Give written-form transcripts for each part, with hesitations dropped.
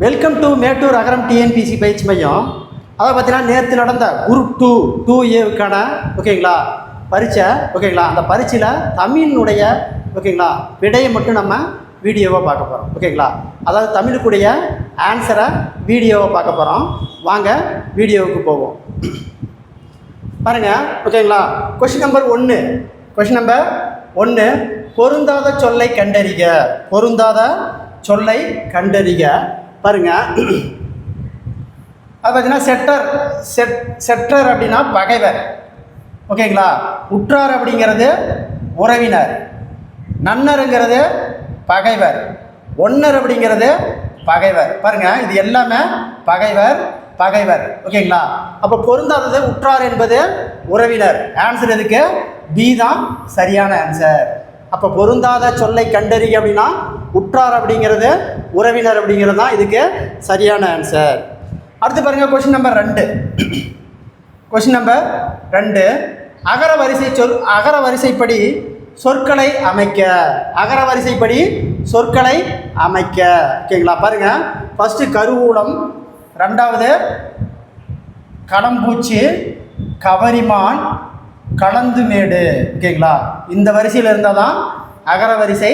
Welcome to Mettur Agaram TNPSC பயிற்சி மையம். அதை பார்த்தீங்கன்னா நேற்று நடந்த குரூப் 2A ஓகேங்களா பரீட்சை ஓகேங்களா. அந்த பரீட்சையில் தமிழினுடைய ஓகேங்களா விடையை மட்டும் நம்ம வீடியோவாக பார்க்க போகிறோம் ஓகேங்களா. அதாவது தமிழுக்குடைய ஆன்சரை வீடியோவை பார்க்க போகிறோம். வாங்க வீடியோவுக்கு போவோம் பாருங்கள் ஓகேங்களா. கொஷின் நம்பர் 1 பொருந்தாத சொல்லை கண்டறிக. பொருந்தாத சொல்லை கண்டறிக பாருங்க. அது பார்த்தீங்கன்னா செட்டர் அப்படின்னா பகைவர் ஓகேங்களா. உற்றார் அப்படிங்கிறது உறவினர், நன்னருங்கிறது பகைவர், ஒன்னர் அப்படிங்கிறது பகைவர். பாருங்க இது எல்லாமே பகைவர் ஓகேங்களா. அப்போ பொருந்தாதது உற்றார் என்பது உறவினர். ஆன்சர் எதுக்கு? பி தான் சரியான ஆன்சர். அப்போ பொருந்தாத சொல்லை கண்டறிக அப்படின்னா உற்றார் அப்படிங்கிறது உறவினர் அப்படிங்கிறது தான் இதுக்கு சரியான ஆன்சர். அடுத்து பாருங்கள் கொஷின் நம்பர் 2 அகர வரிசைப்படி சொற்களை அமைக்க. அகர வரிசைப்படி சொற்களை அமைக்க ஓகேங்களா. பாருங்கள் ஃபஸ்ட்டு கருவூலம், ரெண்டாவது களம்பூச்சி, கவரிமான், களந்துமேடு ஓகேங்களா. இந்த வரிசையில் இருந்தால் தான் அகரவரிசை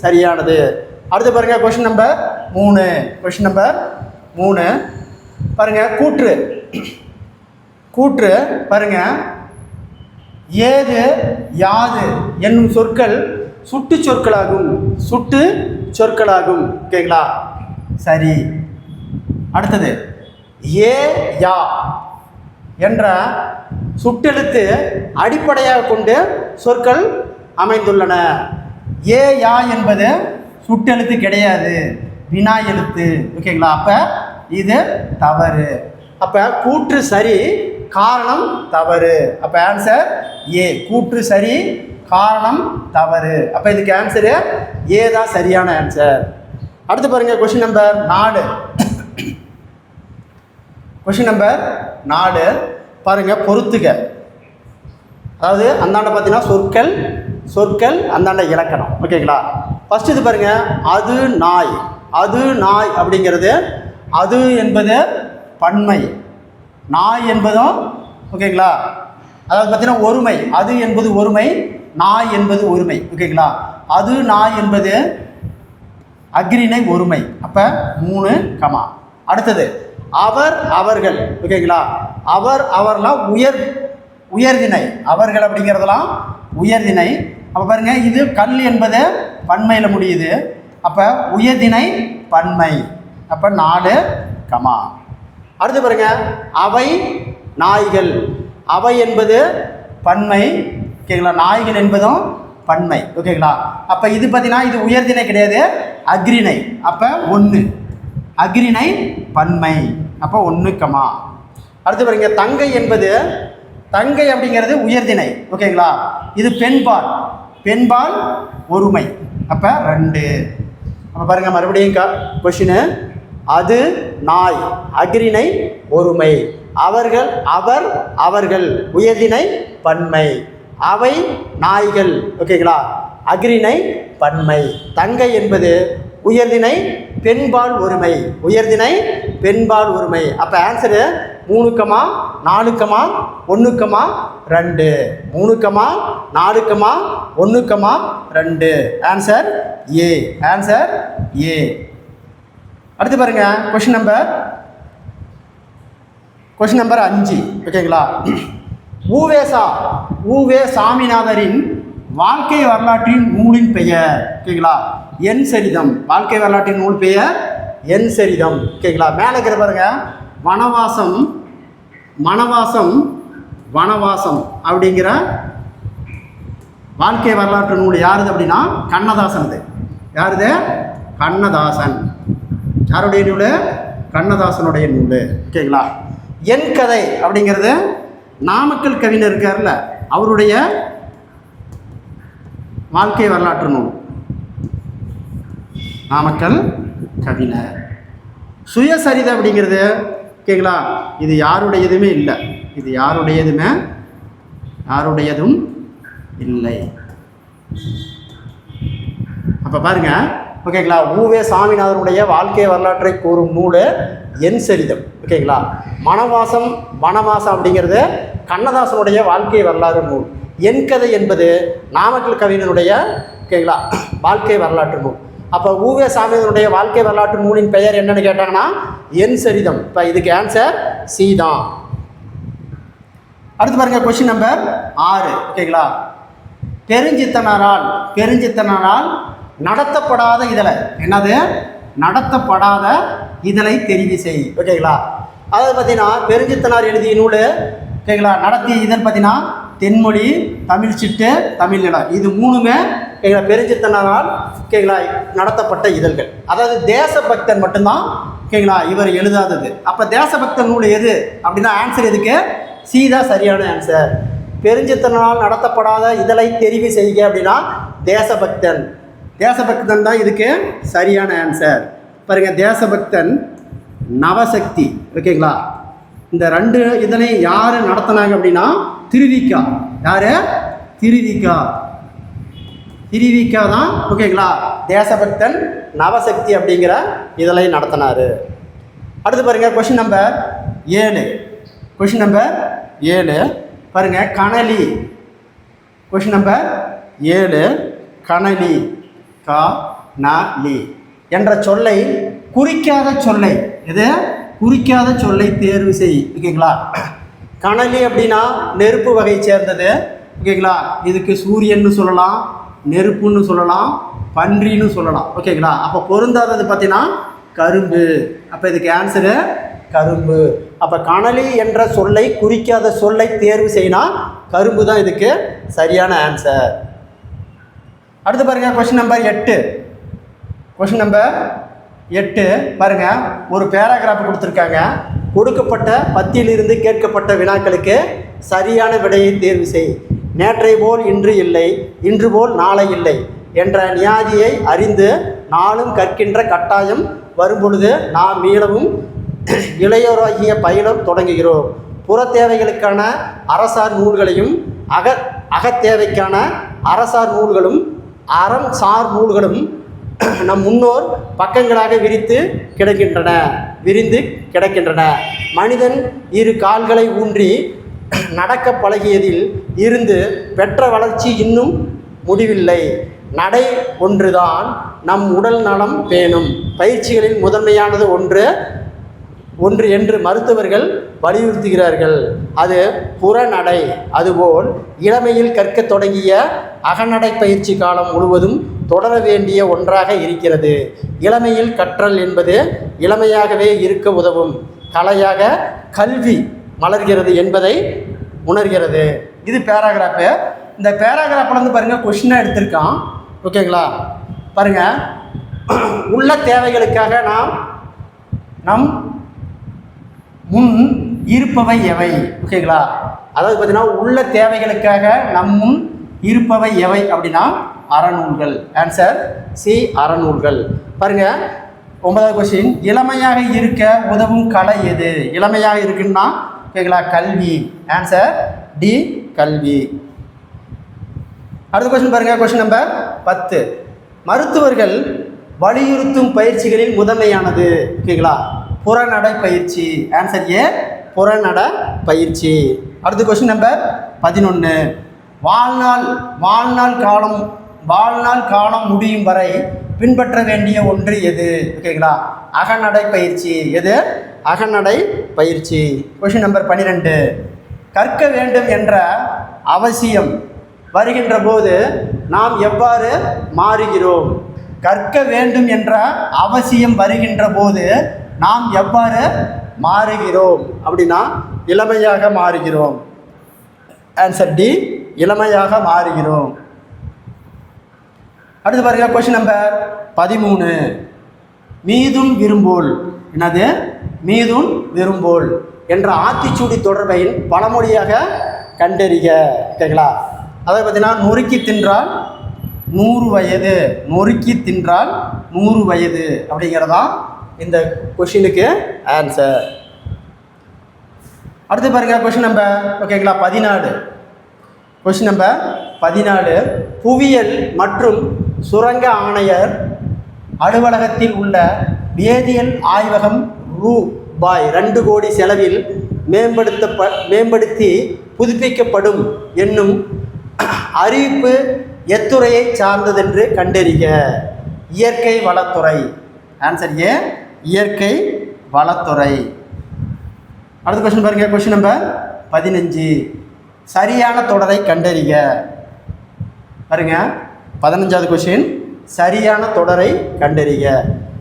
சரியானது. அடுத்து பாருங்கள் கொஷின் நம்பர் 3 பாருங்கள் கூற்று பாருங்கள். ஏது யாது என்னும் சொற்கள் சுட்டு சொற்களாகும் ஓகேங்களா. சரி. அடுத்தது ஏ யா என்ற சுட்டெழுத்து அடிப்படையாக கொண்டு சொற்கள் அமைந்துள்ளன. ஏ யா என்பது சுட்டெழுத்து கிடையாது, வினா எழுத்து ஓகேங்களா. அப்போ இது தவறு. அப்போ கூற்று சரி, காரணம் தவறு. அப்போ ஆன்சர் ஏ. கூற்று சரி, காரணம் தவறு. அப்போ இதுக்கு ஆன்சரு ஏ தான் சரியான ஆன்சர். அடுத்து பாருங்கள் கொஷின் நம்பர் 4 பாருங்கள் பொறுத்துக. அதாவது அந்தாண்ட பார்த்தீங்கன்னா சொற்கள் அந்தாண்ட இலக்கணம் ஓகேங்களா. ஃபஸ்ட்டு இது பாருங்கள் அது நாய் அப்படிங்கிறது அது என்பது பன்மை, நாய் என்பதும் ஓகேங்களா. அதாவது பார்த்தீங்கன்னா ஒருமை. அது என்பது ஒருமை, நாய் என்பது ஒருமை ஓகேங்களா. அது நாய் என்பது அக்ரிணை ஒருமை. அப்போ 3 அடுத்தது அவர்கள் ஓகேங்களா. அவர்லாம் உயர்திணை. அவர்கள் அப்படிங்கிறதெல்லாம் உயர்திணை. அப்போ பாருங்கள் இது கல் என்பது பன்மையில் முடியுது. அப்போ உயர்திணை பன்மை. அப்போ 4 அடுத்து பாருங்கள் அவை நாய்கள். அவை என்பது பன்மை ஓகேங்களா. நாய்கள் என்பதும் பன்மை ஓகேங்களா. அப்போ இது பார்த்தீங்கன்னா இது உயர்திணை கிடையாது, அக்ரிணை. அப்போ 1 அக்ரிணை பன்மை. அப்போ 1 அடுத்து பாருங்க தங்கை அப்படிங்கிறது உயர்திணை ஓகேங்களா. இது பெண்பால் ஒருமை. அப்போ 2. அப்போ பாருங்கள் மறுபடியும் கொஷினு. அது நாய் அக்ரிணை ஒருமை, அவர்கள் உயர்திணை பன்மை, அவை நாய்கள் ஓகேங்களா அக்ரிணை பன்மை, தங்கை என்பது உயர்திணை பெண்பால் ஒருமை. அப்போ ஆன்சரு 3, 4, 1, 2. 3, 4, 1, 2. Answer A. அடுத்து பாருங்க கொஷின் நம்பர் 5 ஓகேங்களா. ஊவே சாமிநாதரின் வாழ்க்கை வரலாற்றின் நூலின் பெயர் ஓகேங்களா. என் சரிதம். வாழ்க்கை வரலாற்றின் நூல் பெயர் என் சரிதம் ஓகேங்களா. மேலே இருக்கிற பாருங்க வனவாசம் அப்படிங்கிற வாழ்க்கை வரலாற்று நூல் யாருது அப்படின்னா கண்ணதாசன். யாருடைய நூல்? கண்ணதாசனுடைய நூல் ஓகேங்களா. என் கதை அப்படிங்கிறது நாமக்கல் கவிஞர் இருக்கார்ல அவருடைய வாழ்க்கை வரலாற்று நூல், நாமக்கல் கவிஞர். சுயசரிதை அப்படிங்கிறது ஓகேங்களா இது யாருடையதுமே இல்லை, யாருடையதும் இல்லை. அப்போ பாருங்க, ஓகேங்களா, ஊவே சாமிநாதனுடைய வாழ்க்கை வரலாற்றை கூறும் நூல் என் சரிதம். ஓகேங்களா, வனவாசம் அப்படிங்கிறது கண்ணதாசனுடைய வாழ்க்கை வரலாறு நூல். என் கதை என்பது நாமக்கல் கவிஞனுடைய, ஓகேங்களா, வாழ்க்கை வரலாற்று நூல். அப்போ ஊவே சாமிநாதனுடைய வாழ்க்கை வரலாற்று நூலின் பெயர் என்னன்னு கேட்டாங்கன்னா என் சரிதம். இப்போ இதுக்கு ஆன்சர் சி தான். அடுத்து பாருங்க, கொஸ்டின் நம்பர் 6. ஓகேங்களா, பெருஞ்சித்தனாரால் நடத்தப்படாத இதழை, என்னது நடத்தப்படாத இதழை தெரிவு செய். ஓகேங்களா, அதாவது பார்த்தீங்கன்னா பெருஞ்சித்தனார் எழுதிய நூல், ஓகேங்களா, நடத்திய இதழ் பார்த்தீங்கன்னா தென்மொழி, தமிழ் சிட்டு, தமிழ் நிலம். இது மூணுமே ஓகேங்களா பெருஞ்சித்தனாரால் ஓகேங்களா நடத்தப்பட்ட இதழ்கள். அதாவது தேசபக்தன் மட்டும்தான் ஓகேங்களா இவர் எழுதாதது. அப்போ தேசபக்தன் நூல் எது அப்படின்னா ஆன்சர் எதுக்கு சீதா சரியான ஆன்சர். பெருஞ்சித்தனால் நடத்தப்படாத இதழை தெரிவு செய்க அப்படின்னா தேசபக்தன் தான் இதுக்கு சரியான ஆன்சர். பாருங்க, தேசபக்தன், நவசக்தி. ஓகேங்களா, இந்த 2 இதழையும் யார் நடத்தினாங்க அப்படின்னா திருவிக்கா. யார்? திருவிக்கா தான் ஓகேங்களா தேசபக்தன், நவசக்தி அப்படிங்கிற இதழை நடத்தினார். அடுத்து பாருங்க, கொஷின் நம்பர் 7 பாருங்க, Connolly. Question number 7 Connolly, Connolly என்ற சொல்லை குறிக்காத சொல்லை தேர்வு செய். ஓகேங்களா, கனலி அப்படின்னா நெருப்பு வகை சேர்ந்தது. ஓகேங்களா, இதுக்கு சூரியன்னு சொல்லலாம், நெருப்புன்னு சொல்லலாம், பன்றின்னு சொல்லலாம். ஓகேங்களா, அப்போ பொருந்தாதது பார்த்தீங்கன்னா கரும்பு. அப்போ இதுக்கு ஆன்சரு கரும்பு. அப்போ கனலி என்ற சொல்லை குறிக்காத சொல்லை தேர்வு செய்யணும், கரும்பு தான் இதுக்கு சரியான ஆன்சர். அடுத்து பாருங்க, கொஸ்டின் நம்பர் 8 பாருங்க, ஒரு பேராகிராஃப் கொடுத்துருக்காங்க. கொடுக்கப்பட்ட பத்தியிலிருந்து கேட்கப்பட்ட வினாக்களுக்கு சரியான விடையை தேர்வு செய். நேற்றை போல் இன்று இல்லை, இன்று போல் நாளை இல்லை என்ற நியாதியை அறிந்து நாளும் கற்கின்ற கட்டாயம் வரும்பொழுது நாம் மீளவும் இளையோராகிய பயிலும் தொடங்குகிறோம். புற தேவைகளுக்கான அரசார் நூல்களையும் அகத்தேவைக்கான அரசார் நூல்களும் அறம் சார் நூல்களும் நம் முன்னோர் பக்கங்களாக விரிந்து கிடக்கின்றன. மனிதன் 2 கால்களை ஊன்றி நடக்க பழகியதில் இருந்து பெற்ற வளர்ச்சி இன்னும் முடிவில்லை. நடை ஒன்றுதான் நம் உடல் நலம் பேணும். பயிற்சிகளில் முதன்மையானது ஒன்று என்று மருத்துவர்கள் வலியுறுத்துகிறார்கள். அது புறநடை. அதுபோல் இளமையில் கற்க தொடங்கிய அகநடை பயிற்சி காலம் முழுவதும் தொடர வேண்டிய ஒன்றாக இருக்கிறது. இளமையில் கற்றல் என்பது இளமையாகவே இருக்க உதவும் கலையாக கல்வி மலர்கிறது என்பதை உணர்கிறது. இது பேராகிராஃபு. இந்த பேராகிராஃபில் வந்து பாருங்கள் கொஷினாக எடுத்திருக்கான். ஓகேங்களா, பாருங்கள், உள்ள தேவைகளுக்காக நம் முன் இருப்பவை எவை. ஓகேங்களா, அதாவது பார்த்தீங்கன்னா உள்ள தேவைகளுக்காக நம் முன் இருப்பவை எவை அப்படின்னா அறநூல்கள். Answer C, அறநூல்கள். பாருங்கள், 9வது கொஸ்டின், இளமையாக இருக்க உதவும் கலை எது? இளமையாக இருக்குன்னா ஓகேங்களா கல்வி. ஆன்சர் டி, கல்வி. அடுத்த கொஸ்டின் பாருங்கள், கொஸ்டின் நம்பர் 10. மருத்துவர்கள் வலியுறுத்தும் பயிற்சிகளில் முதன்மையானது. ஓகேங்களா, புறநடை பயிற்சி. ஆன்சர் ஏ, புறநடை பயிற்சி. அடுத்த கொஸ்டின் நம்பர் 11. வாழ்நாள் காலம் முடியும் வரை பின்பற்ற வேண்டிய ஒன்று எது? ஓகேங்களா, அகநடை பயிற்சி. எது? அகநடை பயிற்சி. Question number 12. கற்க வேண்டும் என்ற அவசியம் வருகின்ற போது நாம் எவ்வாறு மாறுகிறோம்? கற்க வேண்டும் என்ற அவசியம் வருகின்ற போது நாம் எவ்வாறு மாறுகிறோம் அப்படின்னா இளமையாக மாறுகிறோம். ஆன்சர் டி, இளமையாக மாறுகிறோம். அடுத்து பாருங்க, கொஸ்டின் நம்பர் 13. மீதும் விரும்போல். என்னது? மீதும் விரும்போல் என்ற ஆத்திச்சூடி தொடர்பையின் பழமொழியாக கண்டறிக. ஓகேங்களா, அதாவது பார்த்தீங்கன்னா நொறுக்கி தின்றால் 100 வயது, நொறுக்கி தின்றால் 100 வயது அப்படிங்கிறதான் இந்த கொஷினுக்கு ஆன்சர். அடுத்து பாருங்க, கொஷின் நம்பர் ஓகேங்களா 14. Question number 14. புவியியல் மற்றும் சுரங்க ஆணையர் அலுவலகத்தில் உள்ள வேதியியல் ஆய்வகம் ரூபாய் 2 கோடி செலவில் மேம்படுத்தி புதுப்பிக்கப்படும் என்னும் அறிவிப்பு எத்துறையை சார்ந்ததென்று கண்டறிக. இயற்கை வளத்துறை. ஆன்சர் ஏ, இயற்கை வளத்துறை. அடுத்த கொஸ்டின் பாருங்க. Question number 15. சரியான தொடரை கண்டறிக. பாருங்க, 15வது கொஸ்டின். சரியான தொடரை கண்டறிக.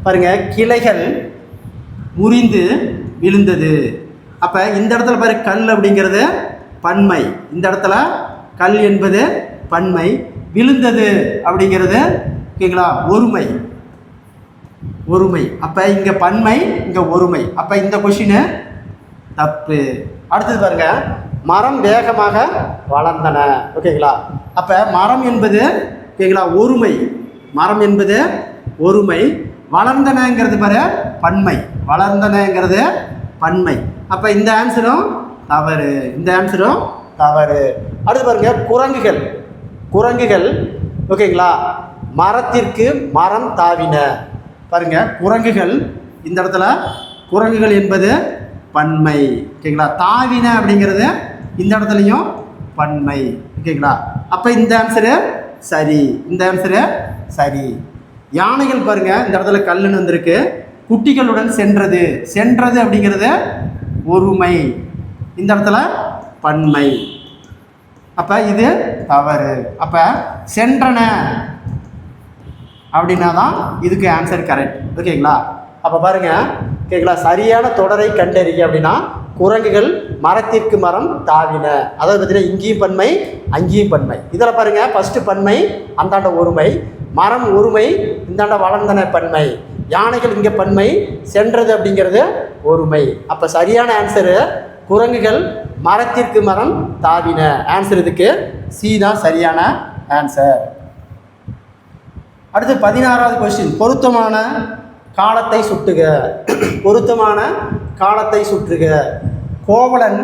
பாருங்க, கிளைகள் முறிந்து விழுந்தது. அப்போ இந்த இடத்துல பாரு, கல் அப்படிங்கிறது பன்மை. இந்த இடத்துல கல் என்பது பன்மை, விழுந்தது அப்படிங்கிறது ஓகேங்களா ஒருமை. ஒருமை. அப்போ இங்கே பன்மை, இங்கே ஒருமை. அப்போ இந்த கொஸ்டின் தப்பு. அடுத்தது பாருங்க, மரம் வேகமாக வளர்ந்தன. ஓகேங்களா? அப்போ மரம் என்பது ஓகேங்களா ஒருமை. மரம் என்பது ஒருமை. வளர்ந்தனங்கிறது பாரு பன்மை. வளர்ந்தனங்கிறது பன்மை. அப்போ இந்த ஆன்சரும் தவறு. இந்த ஆன்சரும் தவறு. அடுத்து பாருங்க, குரங்குகள். குரங்குகள் ஓகேங்களா மரத்திற்கு மரம் தாவின. பாருங்க, குரங்குகள் இந்த இடத்துல குரங்குகள் என்பது பன்மை. ஓகேங்களா? தாவின அப்படிங்கிறது இந்த இடத்துலையும் பன்மை. ஓகேங்களா? அப்போ இந்த ஆன்சரு சரி. இந்த ஆன்சரு சரி. யானைகள் பாருங்க, இந்த இடத்துல கல்லுன்னு வந்திருக்கு. குட்டிகளுடன் சென்றது. சென்றது அப்படிங்கிறது ஒருமை. இந்த இடத்துல பன்மை. அப்போ இது தவறு. அப்போ சென்றன அப்படின்னா தான் இதுக்கு ஆன்சர் கரெக்ட். ஓகேங்களா? அப்போ பாருங்க, ஓகேங்களா, சரியான தொடரை கண்டறிக அப்படின்னா குரங்குகள் மரத்திற்கு மரம் தாவின. அதாவது பார்த்தீங்கன்னா இங்கேயும் பன்மை, அங்கேயும் பன்மை. இதில் பாருங்க, ஃபஸ்ட்டு பன்மை, அந்தாண்ட ஒருமை. மரம் ஒருமை, இந்தாண்ட வளர்ந்தன பன்மை. யானைகள் இங்கே பன்மை, சென்றது அப்படிங்கிறது ஒருமை. அப்போ சரியான ஆன்சரு குரங்குகள் மரத்திற்கு மரம் தாவின. ஆன்சர் இதுக்கு சி தான் சரியான ஆன்சர். அடுத்து 16வது கொஸ்டின். பொருத்தமான காலத்தை சுட்டுக. பொருத்தமான காலத்தை சுற்றுக. கோவலன்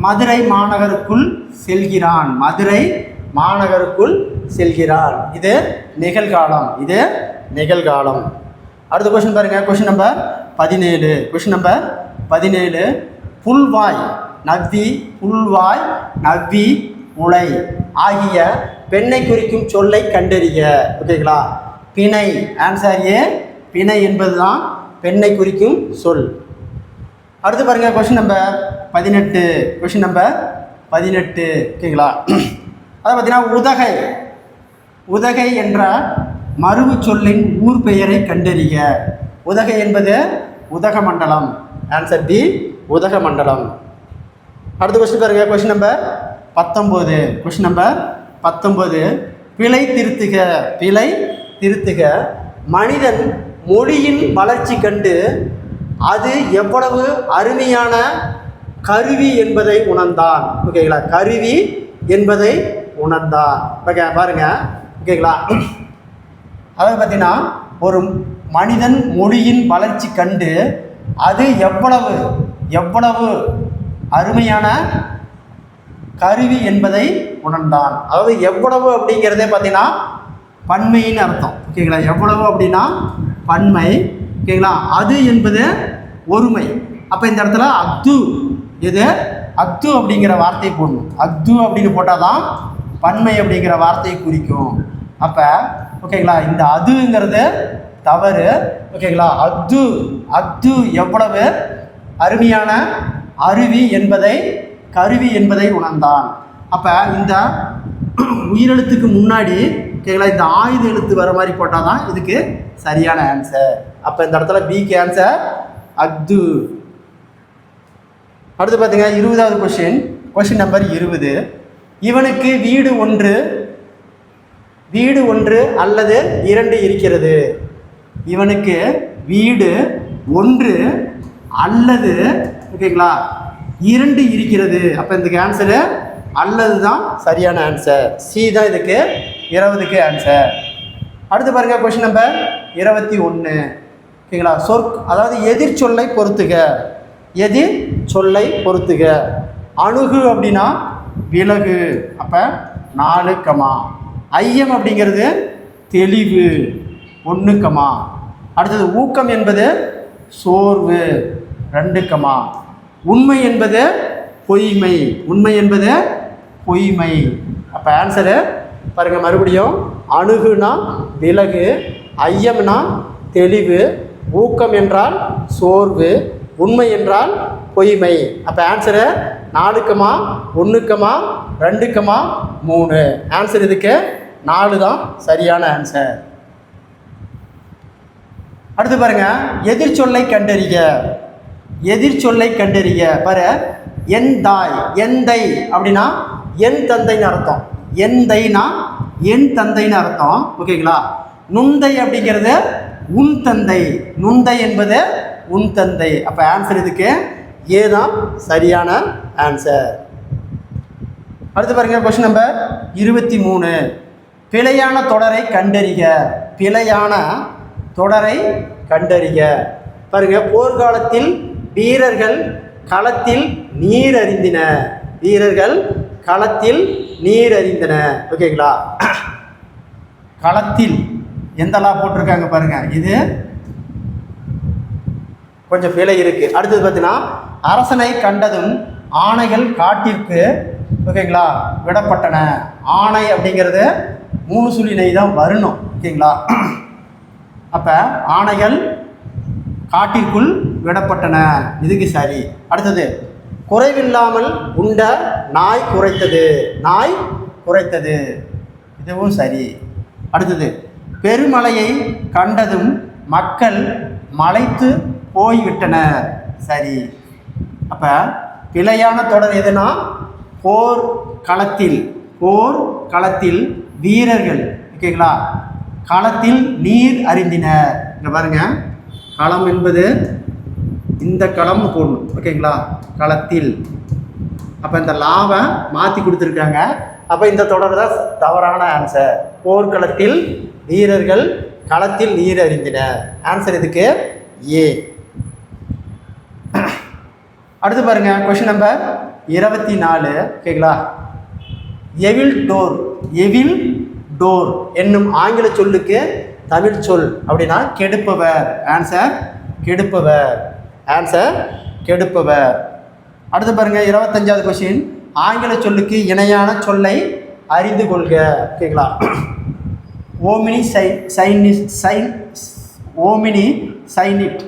மதுரை மாநகருக்குள் செல்கிறான். மதுரை மாநகருக்குள் செல்கிறான். இது நிகழ்காலம். இது நிகழ்காலம். அடுத்த கொஸ்டின் பாருங்க. Question number 17. Question number 17. புல்வாய் Navvi, புல்வாய் Navvi உலை ஆகிய பெண்ணை குறிக்கும் சொல்லை கண்டறிக. ஓகேங்களா? பிணை. ஆன்சர் ஏ, பிணை என்பது தான் பெண்ணை குறிக்கும் சொல். அடுத்து பாருங்க, கொஸ்டின் நம்பர் 18. Question number 18. ஓகேங்களா? அதை பார்த்தீங்கன்னா உதகை. உதகை என்ற மருவு சொல்லின் ஊர் பெயரை கண்டறிக. உதகை என்பது உதகமண்டலம். Answer B, Udhagamandalam. அடுத்த கொஸ்டின் பாருங்க. Question number 19. Question number 19. பிழை திருத்துக. பிழை திருத்துக. மனிதன் மொழியின் வளர்ச்சி கண்டு அது எவ்வளவு அருமையான கருவி என்பதை உணர்ந்தான். ஓகேங்களா? கருவி என்பதை உணர்ந்தான். ஓகே பாருங்க. ஓகேங்களா? அதாவது பார்த்தீங்கன்னா ஒரு மனிதன் மொழியின் வளர்ச்சி கண்டு அது எவ்வளவு எவ்வளவு அருமையான கருவி என்பதை உணர்ந்தான். அதாவது எவ்வளவு அப்படிங்கிறதே பார்த்தீங்கன்னா பன்மைன்னு அர்த்தம். ஓகேங்களா? எவ்வளவு அப்படின்னா பன்மை. ஓகேங்களா? அது என்பது ஒருமை. அப்போ இந்த இடத்துல அத்து, இது அத்து அப்படிங்கிற வார்த்தையை போடணும். அத்து அப்படின்னு போட்டால் தான் பன்மை அப்படிங்கிற வார்த்தையை குறிக்கும். அப்போ ஓகேங்களா, இந்த அதுங்கிறது தவறு. ஓகேங்களா? அத்து, அத்து எவ்வளவு அருமையான அருவி என்பதை கருவி என்பதை உணர்ந்தான். அப்போ இந்த உயிரெழுத்துக்கு முன்னாடி ஓகேங்களா இந்த ஆயுத எழுத்து வர மாதிரி போட்டால் தான் இதுக்கு சரியான ஆன்சர். அப்போ இந்த இடத்துல பிக்கு ஆன்சர் அத்து. அடுத்து பார்த்தீங்க 20வது கொஸ்டின். Question number 20. இவனுக்கு வீடு ஒன்று அல்லது 2 இருக்கிறது. இவனுக்கு வீடு 1 அல்லது ஓகேங்களா 2 இருக்கிறது. அப்போ இதுக்கு ஆன்சரு அல்லது தான் சரியான ஆன்சர். சி தான் இதுக்கு 20க்கு ஆன்சர். அடுத்து பாருங்கள், கொஸ்டின் நம்பர் 21. ஓகேங்களா? அதாவது எதிர் சொல்லை பொறுத்துக. எதிர் சொல்லை பொறுத்துக. அணுகு அப்படின்னா விலகு. அப்போ 4 கமா. ஐயம் அப்படிங்கிறது தெளிவு 1, அடுத்தது ஊக்கம் என்பது சோர்வு 2, உண்மை என்பது பொய்மை, உண்மை என்பது பொய்மை. அப்போ ஆன்சரு பாருங்கள் மறுபடியும், அணுகுனா விலகு, ஐயம்னா தெளிவு, ஊக்கம் என்றால் சோர்வு, உண்மை என்றால் பொய்மை. அப்போ ஆன்சரு 4, 1, 2, 3. ஆன்சர் இதுக்கு 4 தான் சரியான ஆன்சர். அடுத்து பாருங்க, எதிர்ச்சொல்லை கண்டறிக. எதிர்ச்சொல்லை கண்டறிக பாரு. என் தாய், எந்தை அப்படின்னா என் தந்தைன்னு அர்த்தம். எந்தைனா என் தந்தைன்னு அர்த்தம். ஓகேங்களா? நுந்தை அப்படிங்கிறது உன் தந்தை, நுந்தை என்பது உன் தந்தை. அப்போ ஆன்சர் இதுக்கு ஏ தான் சரியான ஆன்சர். அடுத்து பாருங்க, கொஸ்டின் நம்பர் 23. பிழையான தொடரை கண்டறிக. பிழையான தொடரை கண்டறிக. பாருங்க, போர்க்காலத்தில் வீரர்கள் களத்தில் நீர் அறிந்தின. வீரர்கள் களத்தில் நீர் அறிந்தன. ஓகேங்களா? களத்தில் எந்த லா போட்டிருக்காங்க பாருங்க, இது கொஞ்சம் பிழை இருக்கு. அடுத்தது பார்த்தீங்கன்னா, அரசனை கண்டதும் ஆணைகள் காட்டிற்கு ஓகேங்களா விடப்பட்டன. ஆணை அப்படிங்கிறது 3 சுழி நெய் தான் வரணும். ஓகேங்களா? அப்போ ஆணைகள் காட்டிற்குள் விடப்பட்டன, இதுக்கு சரி. அடுத்தது, குறைவில்லாமல் உண்ட நாய் குறைத்தது. நாய் குறைத்தது, இதுவும் சரி. அடுத்தது, பெருமழையை கண்டதும் மக்கள் மலைத்து போய்விட்டனர். சரி. அப்போ பிழையான தொடர் எதுனா, போர் களத்தில் வீரர்கள் ஓகேங்களா களத்தில் நீர் அறிந்தினர். இங்கே பாருங்க, களம் என்பது இந்த களம் போடணும். ஓகேங்களா? களத்தில். அப்போ இந்த லாவை மாற்றி கொடுத்துருக்காங்க. அப்போ இந்த தொடர் தான் தவறான ஆன்சர். போர்க்களத்தில் வீரர்கள் களத்தில் நீர் அறிந்தினர். ஆன்சர் இதுக்கு ஏ. அடுத்து பாருங்க, கொஸ்டின் நம்பர் 24. ஓகேங்களா? எவில் டோர் என்னும் ஆங்கில சொல்லுக்கு தமிழ் சொல் அப்படின்னா கெடுப்பவர். ஆன்சர் கெடுப்பவர். ஆன்சர் கெடுப்பவர். அடுத்து பாருங்க, 25வது கொஸ்டின். ஆங்கில சொல்லுக்கு இணையான சொல்லை அறிந்து கொள்க. ஓகேங்களா? ஓமினி சைனிட்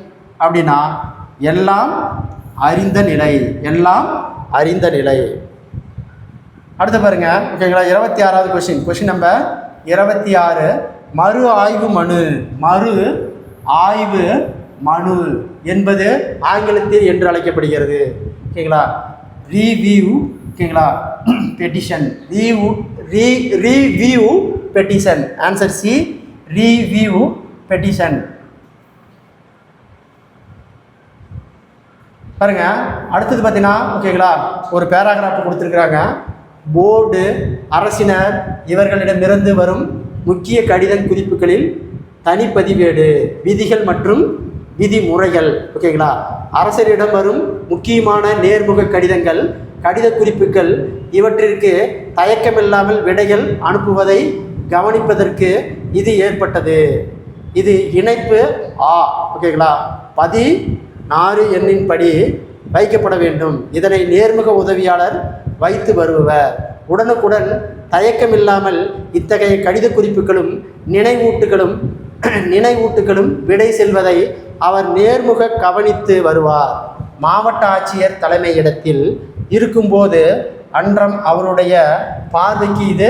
அப்படின்னா எல்லாம் அறிந்த நிலை. எல்லாம் அறிந்த நிலை. அடுத்து பாருங்க, ஓகேங்களா? 26வது கொஸ்டின். Question number 26. மறு ஆய்வு மனு என்பது ஆங்கிலத்தில் என்று அழைக்கப்படுகிறது. ஓகேங்களா? ரீவியூ. ஓகேங்களா? Petition. Review petition. Answer C, review petition. பாருங்க, அடுத்தது பார்த்தீங்கன்னா ஓகேங்களா, ஒரு பேராகிராஃப் கொடுத்துருக்குறாங்க. போர்டு, அரசினர் இவர்களிடமிருந்து வரும் முக்கிய கடிதம் குறிப்புகளில் தனிப்பதிவேடு, விதிகள் மற்றும் விதிமுறைகள். ஓகேங்களா? அரசரிடம் வரும் முக்கியமான நேர்முக கடிதங்கள், கடித குறிப்புகள் இவற்றிற்கு தயக்கமில்லாமல் விடைகள் அனுப்புவதை கவனிப்பதற்கு இது ஏற்பட்டது. இது இணைப்பு ஆ. ஓகேங்களா? 16 எண்ணின்படி வைக்கப்பட வேண்டும். இதனை நேர்முக உதவியாளர் வைத்து வருபவர். உடனுக்குடன் தயக்கமில்லாமல் இத்தகைய கடித குறிப்புகளும் நினைவூட்டுகளும் விடை செல்வதை அவர் நேர்முக கவனித்து வருவார். மாவட்ட ஆட்சியர் தலைமையிடத்தில் இருக்கும்போது அன்றம் அவருடைய பார்வைக்கு இது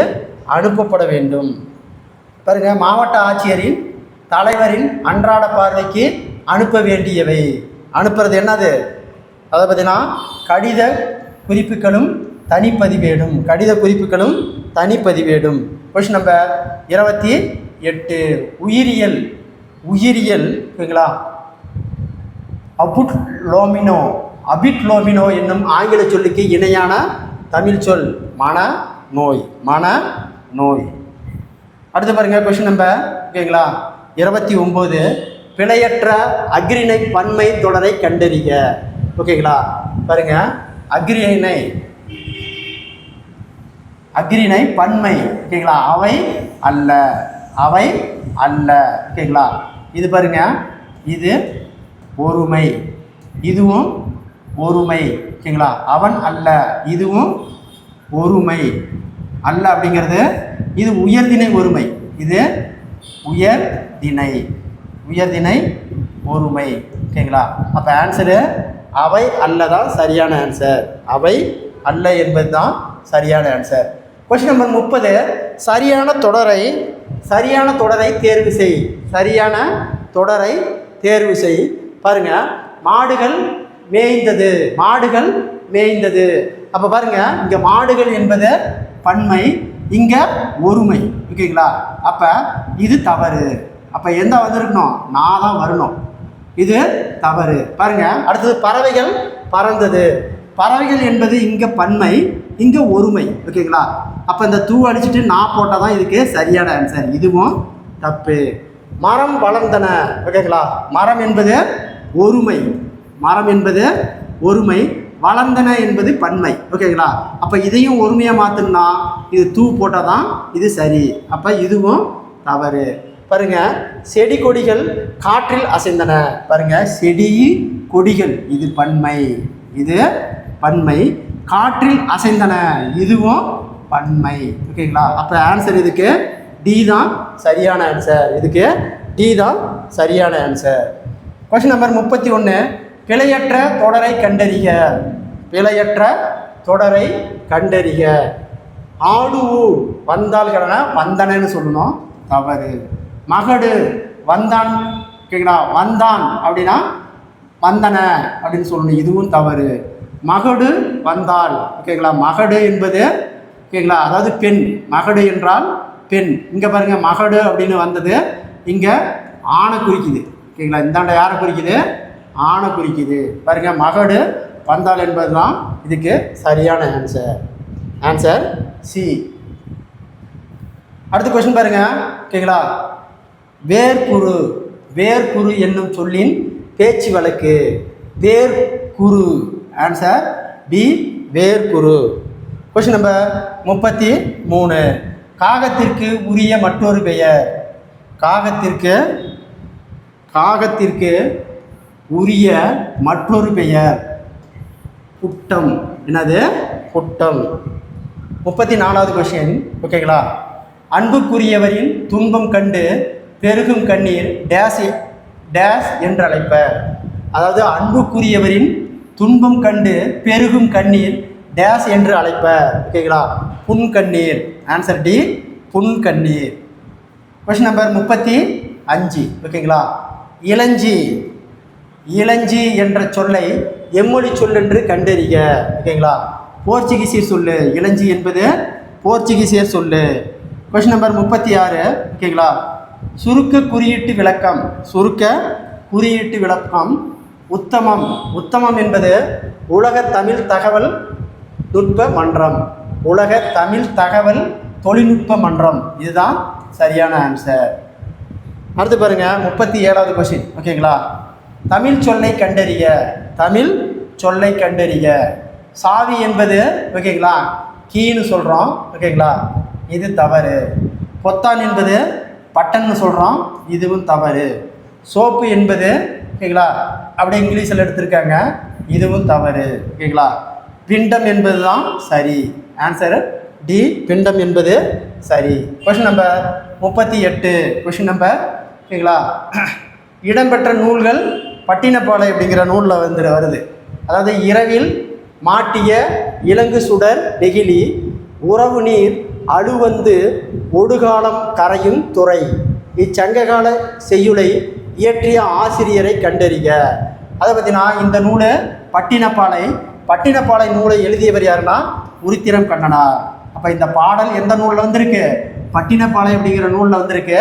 அனுப்பப்பட வேண்டும். பாருங்க, மாவட்ட ஆட்சியரின் தலைவரின் அன்றாட பார்வைக்கு அனுப்ப வேண்டியவை. அனுப்புறது என்னது? அதை பார்த்தீங்கன்னா கடித குறிப்புகளும் தனிப்பதிவேடும். கடித குறிப்புகளும் தனிப்பதிவேடும். Question number 28. உயிரியல். ஓகேங்களா? அபிட்லோமினோ என்னும் ஆங்கில சொல்லுக்கு இணையான தமிழ் சொல் மனநோய். அடுத்து பாருங்க, கொஸ்டின் நம்பர் ஓகேங்களா 29. பிழையற்ற அஃறிணை பன்மை தொடரை கண்டறிக. ஓகேங்களா? பாருங்க, அஃறிணை பன்மை. ஓகேங்களா? அவை அல்ல, அவை அல்ல. ஓகேங்களா? இது பாருங்க, இது ஒருமை, இதுவும் ஒருமை. ஓகேங்களா? அவன் அல்ல, இதுவும் ஒருமை. அல்ல அப்படிங்கிறது இது உயர்திணை ஒருமை, இது உயர்திணை, உயர்திணை ஒருமை. ஓகேங்களா? அப்போ ஆன்சரு அவை அல்ல தான் சரியான ஆன்சர். அவை அல்ல என்பது தான் சரியான ஆன்சர். Question number 30. சரியான தொடரை தேர்வு செய். சரியான தொடரை தேர்வு செய். பாருங்க, மாடுகள் மேய்ந்தது, மாடுகள் மேய்ந்தது. அப்போ பாருங்க, இங்கே மாடுகள் என்பது பன்மை, இங்கே ஒருமை. ஓகேங்களா? அப்போ இது தவறு. அப்போ எந்த வந்திருக்கணும்? நான் தான் வரணும். இது தவறு. பாருங்க, அடுத்தது பறவைகள் பறந்தது. பறவைகள் என்பது இங்கே பன்மை, இங்கே ஒருமை. ஓகேங்களா? அப்போ இந்த தூ அடிச்சுட்டு நான் போட்டால் தான் இதுக்கு சரியான ஆன்சர். இதுவும் தப்பு. மரம் வளர்ந்தன. ஓகேங்களா? மரம் என்பது ஒருமை, மரம் என்பது ஒருமை, வளர்ந்தன என்பது பன்மை. ஓகேங்களா? அப்போ இதையும் ஒருமையாக மாற்றணும்னா இது தூ போட்டால் தான் இது சரி. அப்போ இதுவும் தவறு. பாருங்க, செடி கொடிகள் காற்றில் அசைந்தன. பாருங்க, செடி கொடிகள், இது பன்மை, இது பன்மை. காற்றில் அசைந்தன, இதுவும் பன்மை. ஓகேங்களா? அப்போ ஆன்சர் இதுக்கு டி தான் சரியான ஆன்சர். இதுக்கு டி தான் சரியான ஆன்சர். Question number 31. பிழையற்ற தொடரை கண்டறிக. பிழையற்ற தொடரை கண்டறிக. ஆடு வந்தால் கடனை வந்தனன்னு சொல்லணும், தவறு. மகடு வந்தான். ஓகேங்களா? வந்தான் அப்படின்னா வந்தன அப்படின்னு சொல்லணும், இதுவும் தவறு. மகடு வந்தால். ஓகேங்களா? மகடு என்பது ஓகேங்களா, அதாவது பெண். மகடு என்றால் பெண். இங்கே பாருங்கள், மகடு அப்படின்னு வந்தது இங்கே ஆணை குறிக்குது. ஓகேங்களா? இந்தாண்ட யாரை குறிக்குது? ஆணை குறிக்குது. பாருங்கள், மகடு வந்தால் என்பது தான் இதுக்கு சரியான ஆன்சர். Answer C. அடுத்த கொஸ்டின் பாருங்க. ஓகேங்களா? வேர்க்குரு. வேர்க்குரு என்னும் சொல்லின் பேச்சு வழக்கு. வேர்க்குரு. ஆன்சர் பி, வேர்க்குரு. Question number 33. காகத்திற்கு உரிய மற்றொரு பெயர். காகத்திற்கு உரிய மற்றொரு பெயர் புட்டம். என்னது? புட்டம். 34வது கொஸ்டின். ஓகேங்களா? அன்புக்குரியவரின் துன்பம் கண்டு பெருகும் கண்ணீர் டேஸ் டேஸ் என்று அழைப்பர். அதாவது அன்புக்குரியவரின் துன்பம் கண்டு பெருகும் கண்ணீர் டேஸ் என்று அழைப்பர். ஓகேங்களா? புன்கண்ணீர். ஆன்சர் டி, புன்கண்ணீர். Question number 35. ஓகேங்களா? இளஞ்சி. இளஞ்சி என்ற சொல்லை எம்மொழி சொல் என்று கண்டறிக. ஓகேங்களா? போர்ச்சுகீசியர் சொல்லு. இளஞ்சி என்பது போர்ச்சுகீசியர் சொல்லு. Question number 36. ஓகேங்களா? சுருக்க குறியீட்டு விளக்கம். சுருக்க குறியீட்டு விளக்கம். உத்தமம். உத்தமம் என்பது உலக தமிழ் தகவல் நுட்ப மன்றம். உலக தமிழ் தகவல் தொழில்நுட்ப மன்றம். இதுதான் சரியான ஆன்சர். அடுத்து பாருங்க, 37வது கொஸ்டின். ஓகேங்களா? தமிழ் சொல்லை கண்டறிய. தமிழ் சொல்லை கண்டறிய. சாவி என்பது ஓகேங்களா கீன்னு சொல்கிறோம். ஓகேங்களா? இது தவறு. பொத்தான் என்பது பட்டன்னு சொல்கிறோம், இதுவும் தவறு. சோப்பு என்பது ஓகேங்களா அப்படியே இங்கிலீஷில் எடுத்திருக்காங்க, இதுவும் தவறு. ஓகேங்களா? பிண்டம் என்பது தான் சரி. ஆன்சர் டி, பிண்டம் என்பது சரி. Question number 38. கொஷின் நம்பர் ஓகேங்களா, இடம்பெற்ற நூல்கள் பட்டினப்பாலை அப்படிங்கிற நூலில் வருது. அதாவது இரவில் மாட்டிய இலங்கு சுடர் நெகிழி உறவு நீர் அழுவந்து ஒடுகாலம் கரையும் துறை. இச்சங்ககால செய்யுளை இயற்றிய ஆசிரியரை கண்டறிக. அதை பற்றினா இந்த நூலை பட்டினப்பாலை நூலை எழுதியவர் யாருன்னா உருத்திரம் கண்ணனார். அப்போ இந்த பாடல் எந்த நூலில் வந்திருக்கு? பட்டினப்பாலை அப்படிங்கிற நூலில் வந்திருக்கு.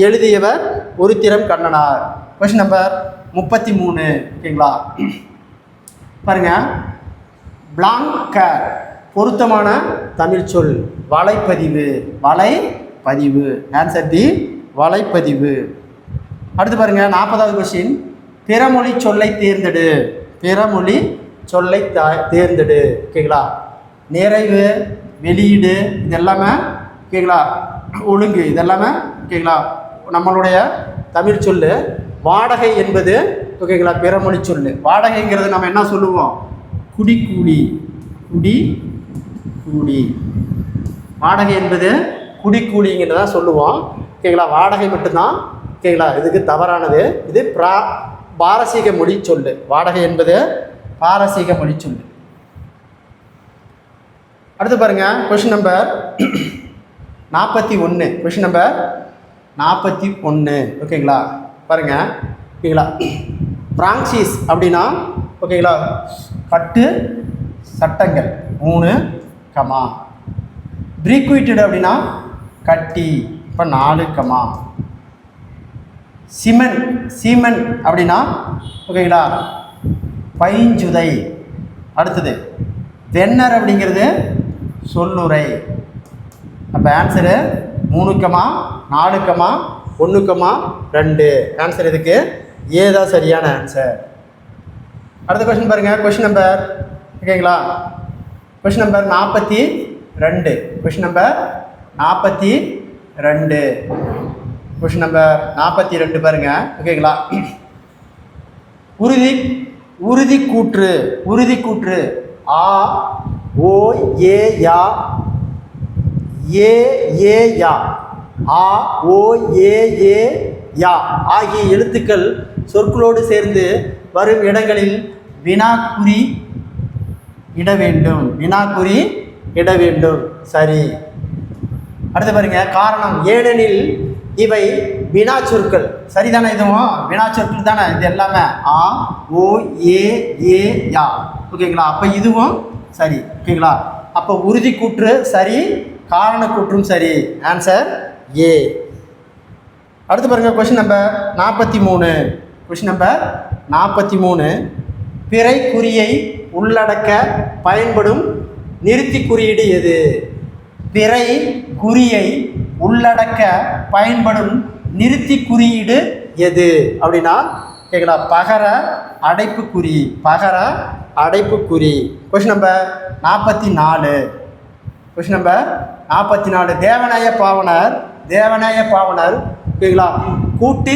எழுதியவர் உருத்திரம் கண்ணனார். Question number 33. ஓகேங்களா? பாருங்க, பிளாங்கர் பொருத்தமான தமிழ் சொல் வலைப்பதிவு. வலைப்பதிவு. Answer D, வலைப்பதிவு. அடுத்து பாருங்க, 40வது கொஸ்டின். பிறமொழி சொல்லை தேர்ந்தெடு. பிறமொழி சொல்லை தேர்ந்தெடு. ஓகேங்களா? நிறைவு, வெளியீடு, இது எல்லாமே ஓகேங்களா, ஒழுங்கு, இதெல்லாமே ஓகேங்களா நம்மளுடைய தமிழ் சொல்லு. வாடகை என்பது ஓகேங்களா பிறமொழி சொல்லு. வாடகைங்கிறது நம்ம என்ன சொல்லுவோம்? குடிக்கூலி. குடி கூலி. வாடகை என்பது குடிக்கூலிங்கிறத சொல்லுவோம். ஓகேங்களா வாடகை மட்டும்தான் ஓகேங்களா இதுக்கு தவறானது. இது பாரசீக மொழி சொல்லு. வாடகை என்பது பாரசீக மொழி சொல்லு. அடுத்து பாருங்க கொஸ்டின் நம்பர் 41. கொஸ்டின் நம்பர் 41 ஓகேங்களா பாருங்க ஓகேங்களா. பிராங்சிஸ் அப்படின்னா ஓகேங்களா கட்டு சட்டங்கள் 3 கமா. ப்ரீக்விட்டட் அப்படின்னா கட்டி. இப்போ 4 கமா. சீமன் அப்படின்னா ஓகேங்களா பைஞ்சுதை. அடுத்தது வெண்ணர் அப்படிங்கிறது சொல்லுரை. அப்போ answer 3 comma 4 comma 1 comma 2. Answer இதுக்கு ஏதான் சரியான ஆன்சர். அடுத்த கொஸ்டின் பாருங்கள். கொஸ்டின் நம்பர் ஓகேங்களா question number 42. Question number 42. Question number 42 பாருங்க ஓகேங்களா. உறுதி கூற்று. உறுதி கூற்று ஆ ஓ ஏ யா ஏ ஏ யா ஆ ஓ ஏ ஏ யா ஆகிய எழுத்துக்கள் சொற்களோடு சேர்ந்து வரும் இடங்களில் வினாக்குறி இட வேண்டும். வினாக்குறி இட வேண்டும். சரி. அடுத்து பாருங்க காரணம். ஏனெனில் இவை வினா சொற்கள். சரிதானே? இதுவும் வினா சொற்கள் தானே இது எல்லாமே. ஆ ஓ ஏ ஏ யா ஓகேங்களா. அப்போ இதுவும் சரி ஓகேங்களா. அப்போ உறுதி கூற்று சரி, காரண கூற்றும் சரி. Answer A. அடுத்து பாருங்க கொஸ்டின் நம்பர் 43. Question number 43. பிறை குறியை உள்ளடக்க பயன்படும் நிறுத்தி குறியீடு எது? பிறை குறியை உள்ளடக்க பயன்படும் நிறுத்தி குறியீடு எது அப்படின்னா கேட்கலாம். பகர அடைப்புக்குறி. பகர அடைப்புக்குறி. Question number 44. Question number 44. Devaneya பாவனர். தேவநாய பாவனர் ஓகேங்களா கூட்டு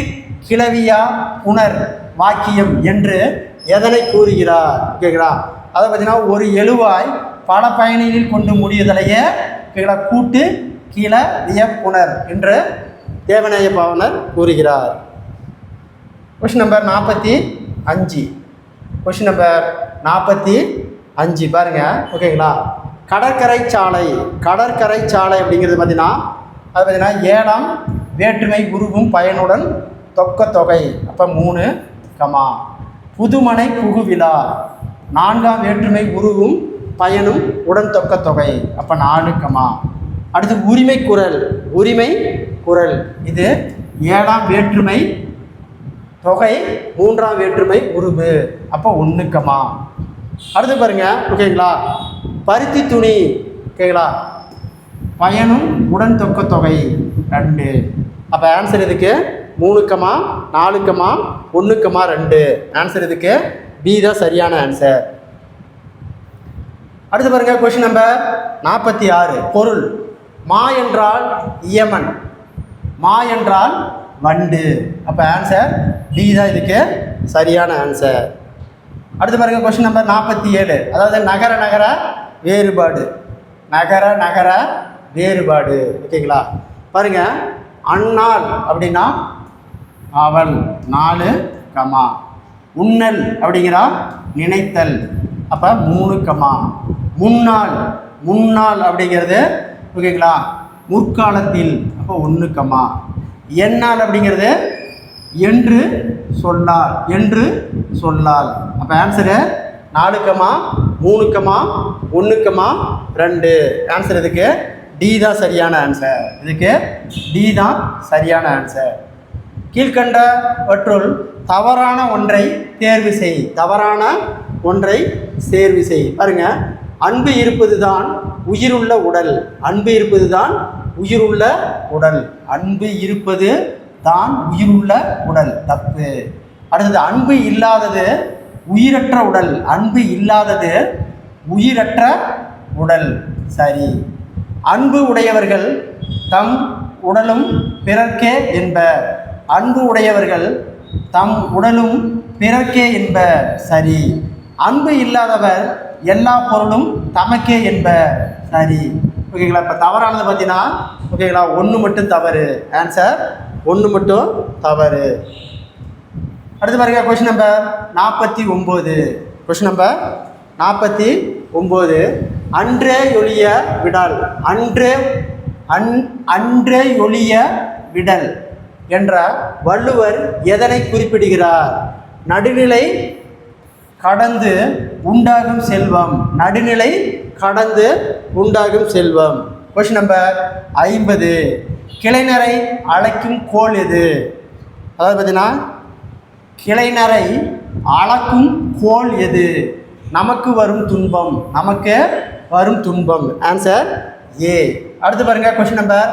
கிளவியா புனர் வாக்கியம் என்று எதனை கூறுகிறார்? ஓகேங்களா அதை பார்த்தீங்கன்னா ஒரு எழுவாய் பல பயணிகளில் கொண்டு முடியுதலையே ஓகேங்களா கூட்டு கிளவிய புனர் என்று தேவநாய பாவனர் கூறுகிறார். Question number 45. கொஸ்டின் நம்பர் 45 பாருங்க ஓகேங்களா. கடற்கரை சாலை. கடற்கரை சாலை அப்படிங்கிறது பார்த்தீங்கன்னா அது பார்த்தீங்கன்னா 7ஆம் வேற்றுமை உருவும் பயனுடன் தொக்க தொகை. அப்போ 3 கமா. புதுமனை புகுவிழா 4ஆம் வேற்றுமை உருவும் பயனும் உடன் தொக்க தொகை. அப்போ 4 கமா. அடுத்து உரிமை குரல். உரிமை குரல் இது 7ஆம் வேற்றுமை தொகை 3ஆம் வேற்றுமை உருவு. அப்போ 1 கமா. அடுத்து பாருங்க ஓகேங்களா. பருத்தி துணி ஓகேங்களா பயனும் உடன் தொக்க தொகை 2. அப்போ ஆன்சர் இதுக்கு 3 கமா 4 கமா 1 கமா 2. ஆன்சர் இதுக்கு பி தான் சரியான ஆன்சர். அடுத்து பாருங்க கொஸ்டின் நம்பர் 46. பொருள். மா என்றால் இயமன், மா என்றால் வண்டு. அப்போ ஆன்சர் டி தான் இதுக்கு சரியான ஆன்சர். அடுத்து பாருங்க கொஸ்டின் நம்பர் 47. அதாவது நகர நகர வேறுபாடு. நகர நகர வேறுபாடு ஓகேங்களா பாருங்க. அந்நாள் அப்படின்னா அவள் 4 கமா. உண்ணல் அப்படிங்கிறா நினைத்தல். அப்போ 3 கமா. முன்னாள். முன்னாள் அப்படிங்கிறது ஓகேங்களா முற்காலத்தில். அப்போ 1 கமா. என்னால் அப்படிங்கிறது என்று சொல்லால். என்று சொல்லால். அப்போ answer 4 comma 3 comma 1 comma 2. Answer இதுக்கு டி தான் சரியான ஆன்சர். இதுக்கு டி தான் சரியான ஆன்சர். கீழ்கண்டவற்றுள் தவறான ஒன்றை தேர்வு செய். தவறான ஒன்றை தேர்வு செய். பாருங்க. அன்பு இருப்பது தான் உயிருள்ள உடல். அன்பு இருப்பது தான் உயிருள்ள உடல். அன்பு இருப்பது தான் உயிருள்ள உடல். தப்பு. அடுத்தது அன்பு இல்லாதது உயிரற்ற உடல். அன்பு இல்லாதது உயிரற்ற உடல். சரி. அன்பு உடையவர்கள் தம் உடலும் பிறர்க்கே என்ப. அன்பு உடையவர்கள் தம் உடலும் பிறர்க்கே என்ப. சரி. அன்பு இல்லாதவர் எல்லா பொருளும் தமக்கே என்ப. சரி. ஓகேங்களா? இப்போ தவறானது பார்த்தீங்கன்னா ஓகேங்களா, ஒன்று மட்டும் தவறு. ஆன்சர் ஒன்று மட்டும் தவறு. அடுத்து பாருங்க, கொஸ்டின் நம்பர் 49. Question number 49. அன்றே ஒழிய விடல். அன்றே ஒழிய விடல் என்ற வள்ளுவர் எதனை குறிப்பிடுகிறார்? நடுநிலை கடந்து உண்டாகும் செல்வம். நடுநிலை கடந்து உண்டாகும் செல்வம். Question number 50. கிளைநரை அழைக்கும் கோல் எது? அதாவது பார்த்தீங்கன்னா, கிளைநரை அளக்கும் கோல் எது? நமக்கு வரும் துன்பம். நமக்கு வரும் துன்பம். Answer A. அடுத்து பாருங்க, question number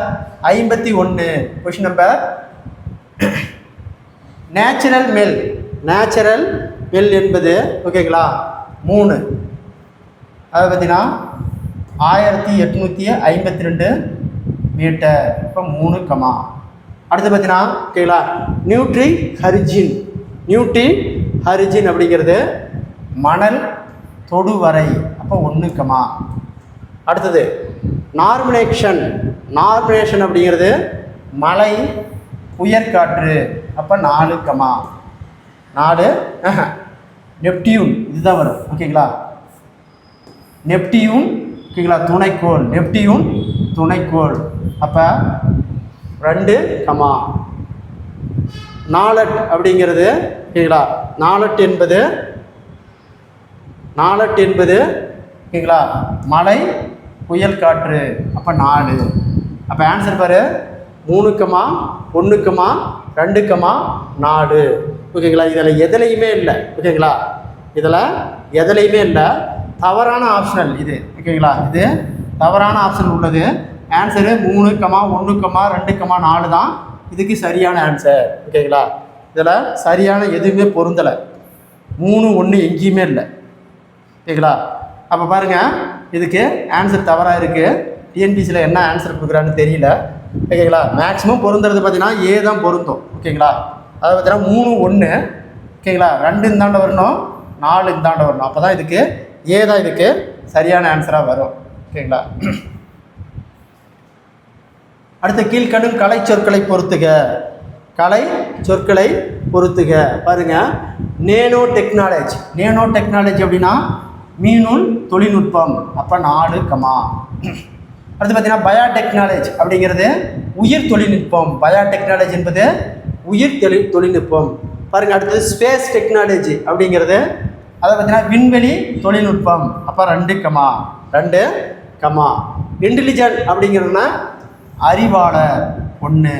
51. Question number natural மெல். நேச்சுரல் மெல் என்பது ஓகேங்களா 3. அதை பார்த்தீங்கன்னா 1852 மீட்டர். இப்போ 3 கமா. அடுத்து பார்த்தீங்கன்னா ஓகேங்களா நியூட்ரி ஹரிஜின். நியூட்ரி ஹரிஜின் அப்படிங்கிறது மணல் தொடுவரை. அப்போ 1 கமா. அடுத்தது நார்மினேஷன். நார்மினேஷன் அப்படிங்கிறது மலை புயற்காற்று. அப்போ 4 கமா. 4. நெப்டியூன் இதுதான் வரும். ஓகேங்களா, நெப்டியூன் ஓகேங்களா துணைக்கோள். நெப்டியூன் துணைக்கோள். அப்போ 2 கமா. நாலட் அப்படிங்கிறது ஓகேங்களா, நாலட் என்பது ஓகேங்களா மலை புயல் காற்று. அப்போ 4. அப்போ ஆன்சர் பாரு 3 கமா 1 கமா 2 கமா 4. ஓகேங்களா, இதில் எதுலையுமே இல்லை. ஓகேங்களா, இதில் எதுலையுமே இல்லை. தவறான ஆப்ஷனல் இது. ஓகேங்களா, இது தவறான ஆப்ஷன் உள்ளது. ஆன்சரு 3 கமா 1 கமா 2 கமா 4 தான் இதுக்கு சரியான ஆன்சர். ஓகேங்களா, இதில் சரியான எதுவுமே பொருந்தலை. 3 1 எங்கேயுமே இல்லை. ஓகேங்களா, அப்போ பாருங்கள், இதுக்கு ஆன்சர் தவறாக இருக்குது. டிஎன்பிசியில் என்ன ஆன்சர் கொடுக்குறான்னு தெரியல. ஓகேங்களா, மேக்ஸிமம் பொருந்துறது பார்த்தீங்கன்னா ஏ தான் பொருந்தும். ஓகேங்களா, அதை பார்த்தீங்கன்னா 3 1 ஓகேங்களா 2 இந்தாண்ட வரணும், 4 இந்தாண்ட வரணும். அப்போ தான் இதுக்கு ஏ தான் இதுக்கு சரியான ஆன்சராக வரும். ஓகேங்களா, அடுத்த கீழ்கணும் கலை சொற்களை பொறுத்துக. கலை சொற்களை பொறுத்துக. பாருங்கள், நேனோ டெக்னாலஜி. நேனோ டெக்னாலஜி அப்படின்னா மீனுள் தொழில்நுட்பம். அப்போ 4 கமா. அடுத்து பார்த்தீங்கன்னா பயோடெக்னாலஜி அப்படிங்கிறது உயிர் தொழில்நுட்பம். பயோடெக்னாலஜி என்பது உயிர் தொழில்நுட்பம். பாருங்கள், அடுத்தது ஸ்பேஸ் டெக்னாலஜி அப்படிங்கிறது அதை பார்த்தீங்கன்னா விண்வெளி தொழில்நுட்பம். அப்போ 2 கமா. 2 கமா. இன்டெலிஜென்ட் அப்படிங்கிறதுனா அறிவாளர். 1.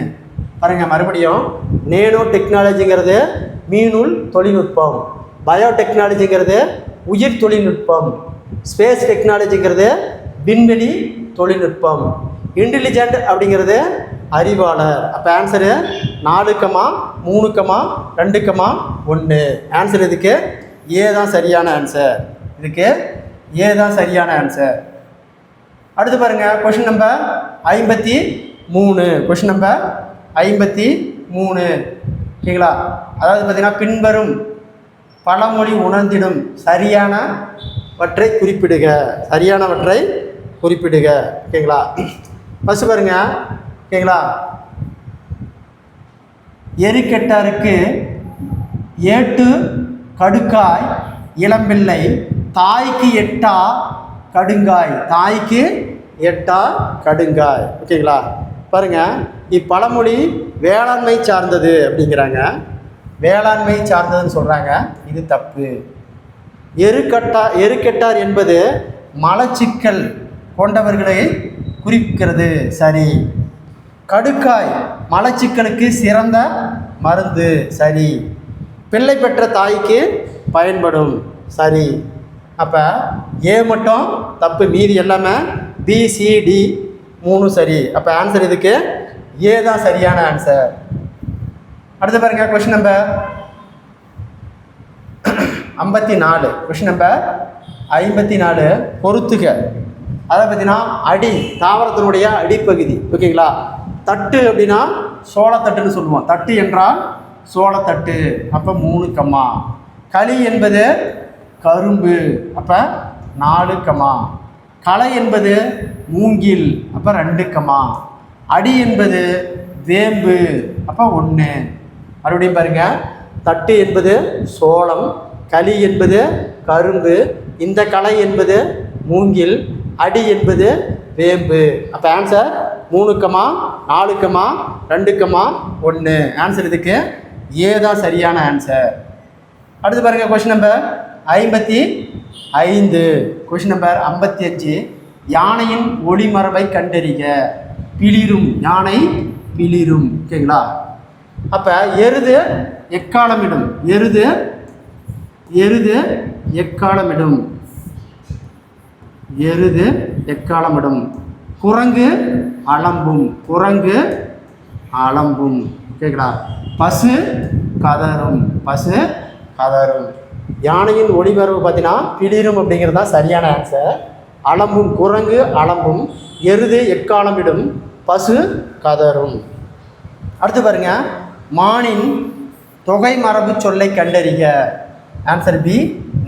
பாருங்கள், மறுபடியும் நேனோ டெக்னாலஜிங்கிறது மீனுள் தொழில்நுட்பம். பயோடெக்னாலஜிங்கிறது உயிர் தொழில்நுட்பம். ஸ்பேஸ் டெக்னாலஜிங்கிறது விண்வெளி தொழில்நுட்பம். இன்டெலிஜென்ட் அப்படிங்கிறது அறிவாளர். அப்போ answer 4 comma 3 comma 2 comma 1. Answer இதுக்கு ஏ தான் சரியான ஆன்சர். இதுக்கு ஏ தான் சரியான ஆன்சர். அடுத்து பாருங்கள், கொஷின் நம்பர் 53. Question number 53. ஓகேங்களா, அதாவது பார்த்தீங்கன்னா பின்வரும் பழமொழி உணர்ந்திடும் சரியானவற்றை குறிப்பிடுக. சரியானவற்றை குறிப்பிடுக. ஓகேங்களா, ஃபஸ்ட்டு பாருங்கள். ஓகேங்களா, எரிக்கெட்டாருக்கு ஏட்டு கடுக்காய் இளம்பிள்ளை தாய்க்கு எட்டா கடுங்காய். தாய்க்கு எட்டா கடுங்காய். ஓகேங்களா, பாருங்கள், இப்பழமொழி வேளாண்மை சார்ந்தது அப்படிங்கிறாங்க. வேளாண்மை சார்ந்ததுன்னு சொல்கிறாங்க. இது தப்பு. எருக்கெட்டார் என்பது மலச்சிக்கல் கொண்டவர்களை குறிக்கிறது. சரி. கடுக்காய் மலச்சிக்கலுக்கு சிறந்த மருந்து. சரி. பிள்ளை பெற்ற தாய்க்கு பயன்படும். சரி. அப்போ ஏ மட்டும் தப்பு, மீதி எல்லாமே பிசிடி 3 சரி. அப்போ ஆன்சர் இதுக்கு ஏ தான் சரியான ஆன்சர். அடுத்து பாருங்கள், கொஷின் நம்பர் 54. கொஷின் நம்பர் 54 பொறுத்துக. அதை பார்த்தீங்கன்னா அடி தாவரத்தினுடைய அடிப்பகுதி. ஓகேங்களா, தட்டு அப்படின்னா சோளத்தட்டுன்னு சொல்லுவோம். தட்டு என்றால் சோளத்தட்டு, அப்போ 3 கமா. களி என்பது கரும்பு, அப்போ 4 கமா. களை என்பது மூங்கில், அப்போ 2 கமா. அடி என்பது வேம்பு, அப்போ 1. மறுபடியும் பாருங்க, தட்டு என்பது சோளம், களி என்பது கரும்பு, இந்த களை என்பது மூங்கில், அடி என்பது வேம்பு. அப்போ answer 3 comma 4 comma 2 comma 1. Answer இதுக்கு ஏ தான் சரியான ஆன்சர். அடுத்து பாருங்கள் கொஷின் நம்பர் 55. Question number 55. யானையின் ஒளிமரபை கண்டறிக. பிளிரும், யானை பிளிரும். ஓகேங்களா? அப்போ எருது எக்காலமிடும், எருது எக்காலமிடும், எருது எக்காலமிடும். குரங்கு அலம்பும், குரங்கு அலம்பும். ஓகேங்களா? பசு கதரும், பசு கதரும். யானையின் ஒளிமரபு பார்த்தீங்கன்னா பிளிரும் அப்படிங்கிறது தான் சரியான ஆன்சர். அலம்பும், குரங்கு அலம்பும், எருது எக்காலமிடும், பசு கதரும். அடுத்து பாருங்க, மானின் தொகை மரபு சொல்லை கண்டறிக. ஆன்சர் பி,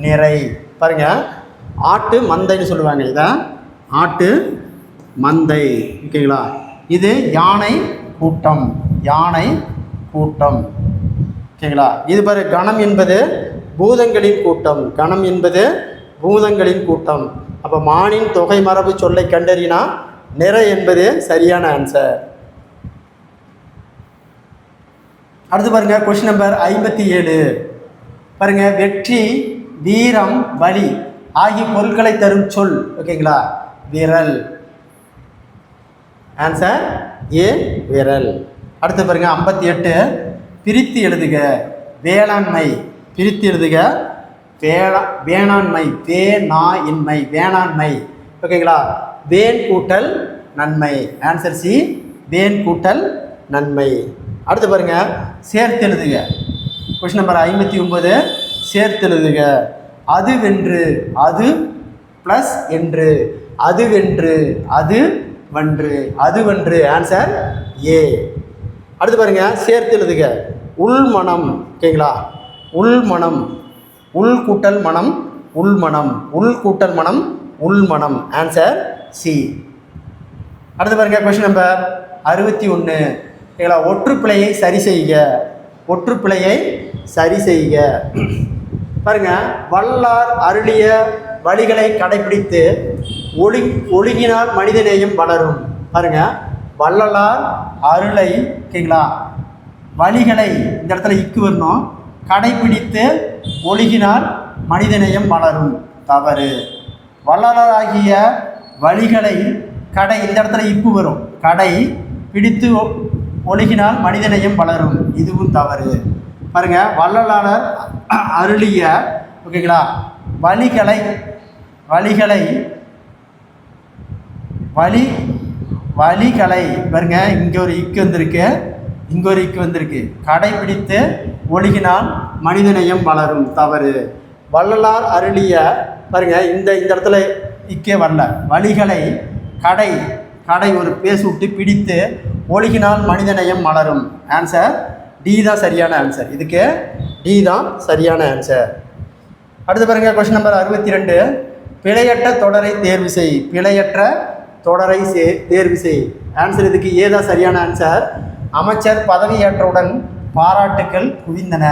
நிறை. பாருங்க, ஆட்டு மந்தைன்னு சொல்லுவாங்க, இதான் ஆட்டு மந்தை. ஓகேங்களா? இது யானை கூட்டம், யானை கூட்டம். ஓகேங்களா? இது பாரு, கணம் என்பது பூதங்களின் கூட்டம், கணம் என்பது பூதங்களின் கூட்டம். அப்போ மானின் தொகை மரபு சொல்லை கண்டறினா நிறை என்பது சரியான ஆன்சர். அடுத்து பாருங்க, கொஸ்டின் நம்பர் 57. பாருங்க, வெற்றி, வீரம், வலி ஆகிய பொருட்களை தரும் சொல். ஓகேங்களா? விரல். ஆன்சர் ஏ, விரல். அடுத்து பாருங்க 58. பிரித்து எழுதுக. வேளாண்மை, பிரித்து எழுதுக. வேளாண்மை, வேணாயின்மை, வேளாண்மை. ஓகேங்களா? வேன் கூட்டல் நன்மை. ஆன்சர் சி, வேன் கூட்டல் நன்மை. அடுத்து பாருங்க, சேர்த்து எழுதுக. Question number 59. சேர்த்து எழுதுக. அது வென்று, அது ப்ளஸ் என்று, அது வென்று, அது வன்று, அது வன்று. Answer A. அடுத்து பாருங்க, சேர்த்து எழுதுக. உள்மனம். ஓகேங்களா? உள்மனம், உள் கூட்டல் மனம், உள்மனம், உள் கூட்டல் மனம், உள்மனம். Answer C. அடுத்து பாருங்க, கொஸ்டின் நம்பர் 61. ஓகேங்களா? ஒற்றுப்பிழையை சரி செய்க. ஒற்றுப்பிழையை சரி செய்க. பாருங்க, வல்லார் அருளிய வழிகளை கடைபிடித்து ஒழுகினால் மனிதநேயம் வளரும். பாருங்க, வள்ளலார் அருளை, ஓகேங்களா, வழிகளை இந்த இடத்துல இக்கு வரணும், கடைபிடித்து ஒழுகினால் மனிதநேயம் வளரும். தவறு. வள்ளலார் ஆகிய வழிகளை கடை, இந்த இடத்துல இப்பு வரும், கடை பிடித்து ஒழுகினால் மனிதநேயம் வளரும். இதுவும் தவறு. பாருங்க, வள்ளலார் அருளிய, ஓகேங்களா, வழிகளை பாருங்க, இங்கே ஒரு இக்கு வந்திருக்கு, இங்கே ஒரு இக்கு வந்திருக்கு. கடைபிடித்து ஒழுகினால் மனிதநேயம் வளரும். தவறு. வள்ளலார் அருளிய, பாருங்க, இந்த இடத்துல இக்கே வரல. வழிகளை கடை ஒரு பேசு விட்டு பிடித்து ஒழுகினால் மனிதநேயம் வளரும். ஆன்சர் டி தான் சரியான ஆன்சர். இதுக்கு டி தான் சரியான ஆன்சர். அடுத்து பாருங்க, கொஸ்டின் நம்பர் 62. பிழையற்ற தொடரை தேர்வு செய். பிழையற்ற தொடரை தேர்வு செய். ஆன்சர் இதுக்கு ஏ தான் சரியான ஆன்சர். அமைச்சர் பதவியேற்றவுடன் பாராட்டுக்கள் குவிந்தன,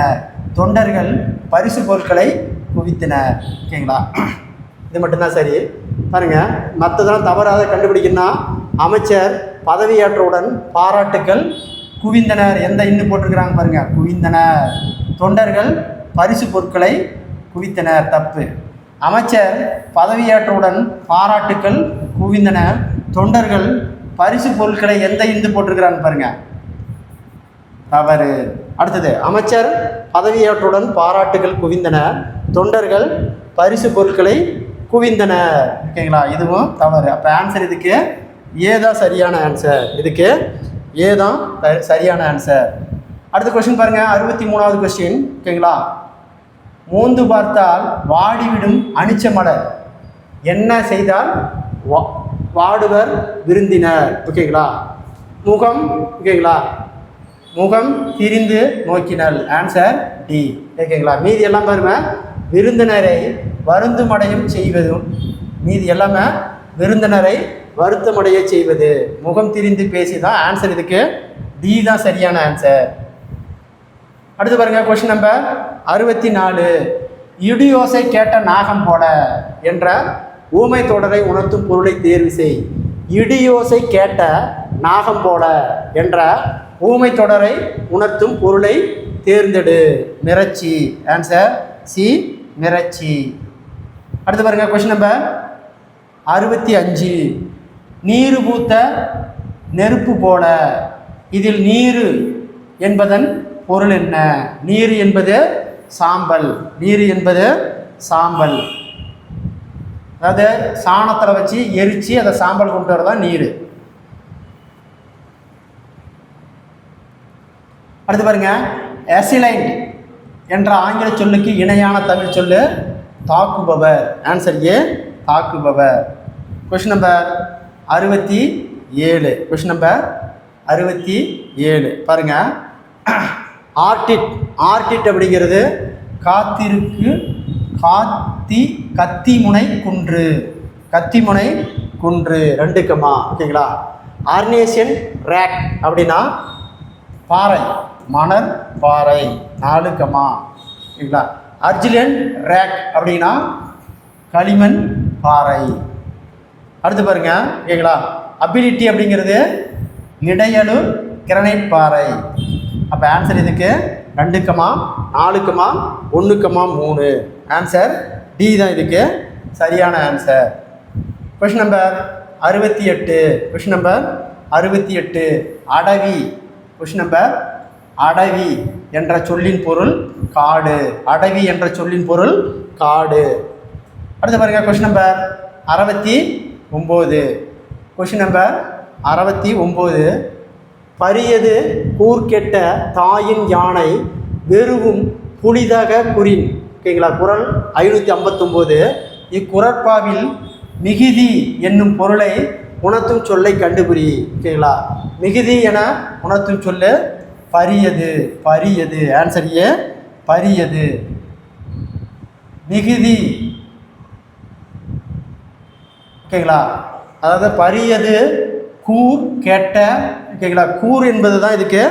தொண்டர்கள் பரிசு பொருட்களை குவித்தனர். ஓகேங்களா? இது மட்டும்தான் சரி. பாருங்கள், மற்றதெல்லாம் தவறாக கண்டுபிடிக்கணும்னா அமைச்சர் பதவியேற்றவுடன் பாராட்டுக்கள் குவிந்தனர், எந்த இன்னும் போட்டிருக்கிறாங்க பாருங்கள், குவிந்தனர். தொண்டர்கள் பரிசு பொருட்களை குவித்தனர், தப்பு. அமைச்சர் பதவியேற்றவுடன் பாராட்டுக்கள் குவிந்தன, தொண்டர்கள் பரிசு பொருட்களை எந்த இந்து போட்டிருக்கிறாங்க பாருங்கள், தவறு. அடுத்தது, அமைச்சர் பதவியேற்றவுடன் பாராட்டுகள் குவிந்தன, தொண்டர்கள் பரிசு பொருட்களை குவிந்தனர். ஓகேங்களா? இதுவும் தவறு. அப்போ ஆன்சர் இதுக்கு ஏ தான் சரியான ஆன்சர். இதுக்கு ஏ தான் சரியான ஆன்சர். அடுத்த கொஸ்டின் பாருங்கள், 63வது கொஸ்டின். ஓகேங்களா? மோந்து பார்த்தால் வாடிவிடும் அனிச்ச மலர் என்ன செய்தால் வாடுவர் விருந்தினர். ஓகேங்களா? முகம், ஓகேங்களா, முகம் திரிந்து நோக்கினல், ஆன்சர் டி, ஓகேங்களா. மீதி எல்லாம் பாருங்க விருந்தினரை வருந்துமடையும் செய்வதும், மீதி எல்லாமே விருந்தினரை வருத்தமடைய செய்வது, முகம் திரிந்து பேசி தான் ஆன்சர். இதுக்கு டி தான் சரியான ஆன்சர். அடுத்து பாருங்க கொஸ்டின் நம்பர் 64. இடியோசை கேட்ட நாகம் போல என்ற ஊமை தொடரை உணர்த்தும் பொருளை தேர்வு செய். இடியோசை கேட்ட நாகம் போல என்ற ஊமை தொடரை உணர்த்தும் பொருளை தேர்ந்தெடு. மிரட்சி, ஆன்சர் சி, மிரட்சி. அடுத்து பாருங்க கொஸ்டின் நம்பர் 65. நீரு பூத்த நெருப்பு போல, இதில் நீரு என்பதன் பொருள் என்ன? நீரு என்பது சாம்பல், நீரு என்பது சாம்பல், அதாவது சாணத்தில் வச்சு எரித்து அதை சாம்பல் கொண்டு வரதான் நீர். அடுத்து பாருங்க எசிலைண்ட் என்ற ஆங்கில சொல்லுக்கு இணையான தமிழ் சொல்லு தாக்குபவர், ஆன்சர் ஏ, தாக்குபவர். Question number 67. கொஸ்டின் நம்பர் 67 பாருங்க. ஆர்டிட், ஆர்டிட் அப்படிங்கிறது காத்திருக்கு, கத்திமுனை குன்று, கத்திமுனை குன்று 2 கமா, ஓகேங்களா. ஆர்னேஷியன் ரேக் அப்படின்னா பாறை, மணல் பாறை 4 கமா, ஓகேங்களா. அர்ஜிலியன் ரேக் அப்படின்னா களிமண் பாறை. அடுத்து பாருங்க, ஓகேங்களா. அபிலிட்டி அப்படிங்கிறது இடையலு கிரனைட் பாறை. அப்போ ஆன்சர் இதுக்கு 2 comma 4 comma 1 comma 3, answer D தான் இதுக்கு சரியான answer. Question number 68. Question number 68. அடவி. கொஸ்டின் நம்பர் அடவி என்ற சொல்லின் பொருள் காடு, அடவி என்ற சொல்லின் பொருள் காடு. அடுத்து பாருங்க கொஸ்டின் நம்பர் 69. Question number 69. பரியது கூர்கெட்ட தாயின் யானை வெறுவும் புலிதக குறின், ஓகேங்களா. குறள் 559. இக்குறட்பாவில் மிகுதி என்னும் பொருளை உணர்த்தும் சொல்லை கண்டுபிடி, ஓகேங்களா. மிகுதி என உணர்த்தும் சொல்லு பரியது, பரியது, ஆன்சர் ஏ, பரியது. மிகுதி, ஓகேங்களா, அதாவது பரியது கூர் கேட்ட, ஓகேங்களா. கூர் என்பது தான் இதுக்கு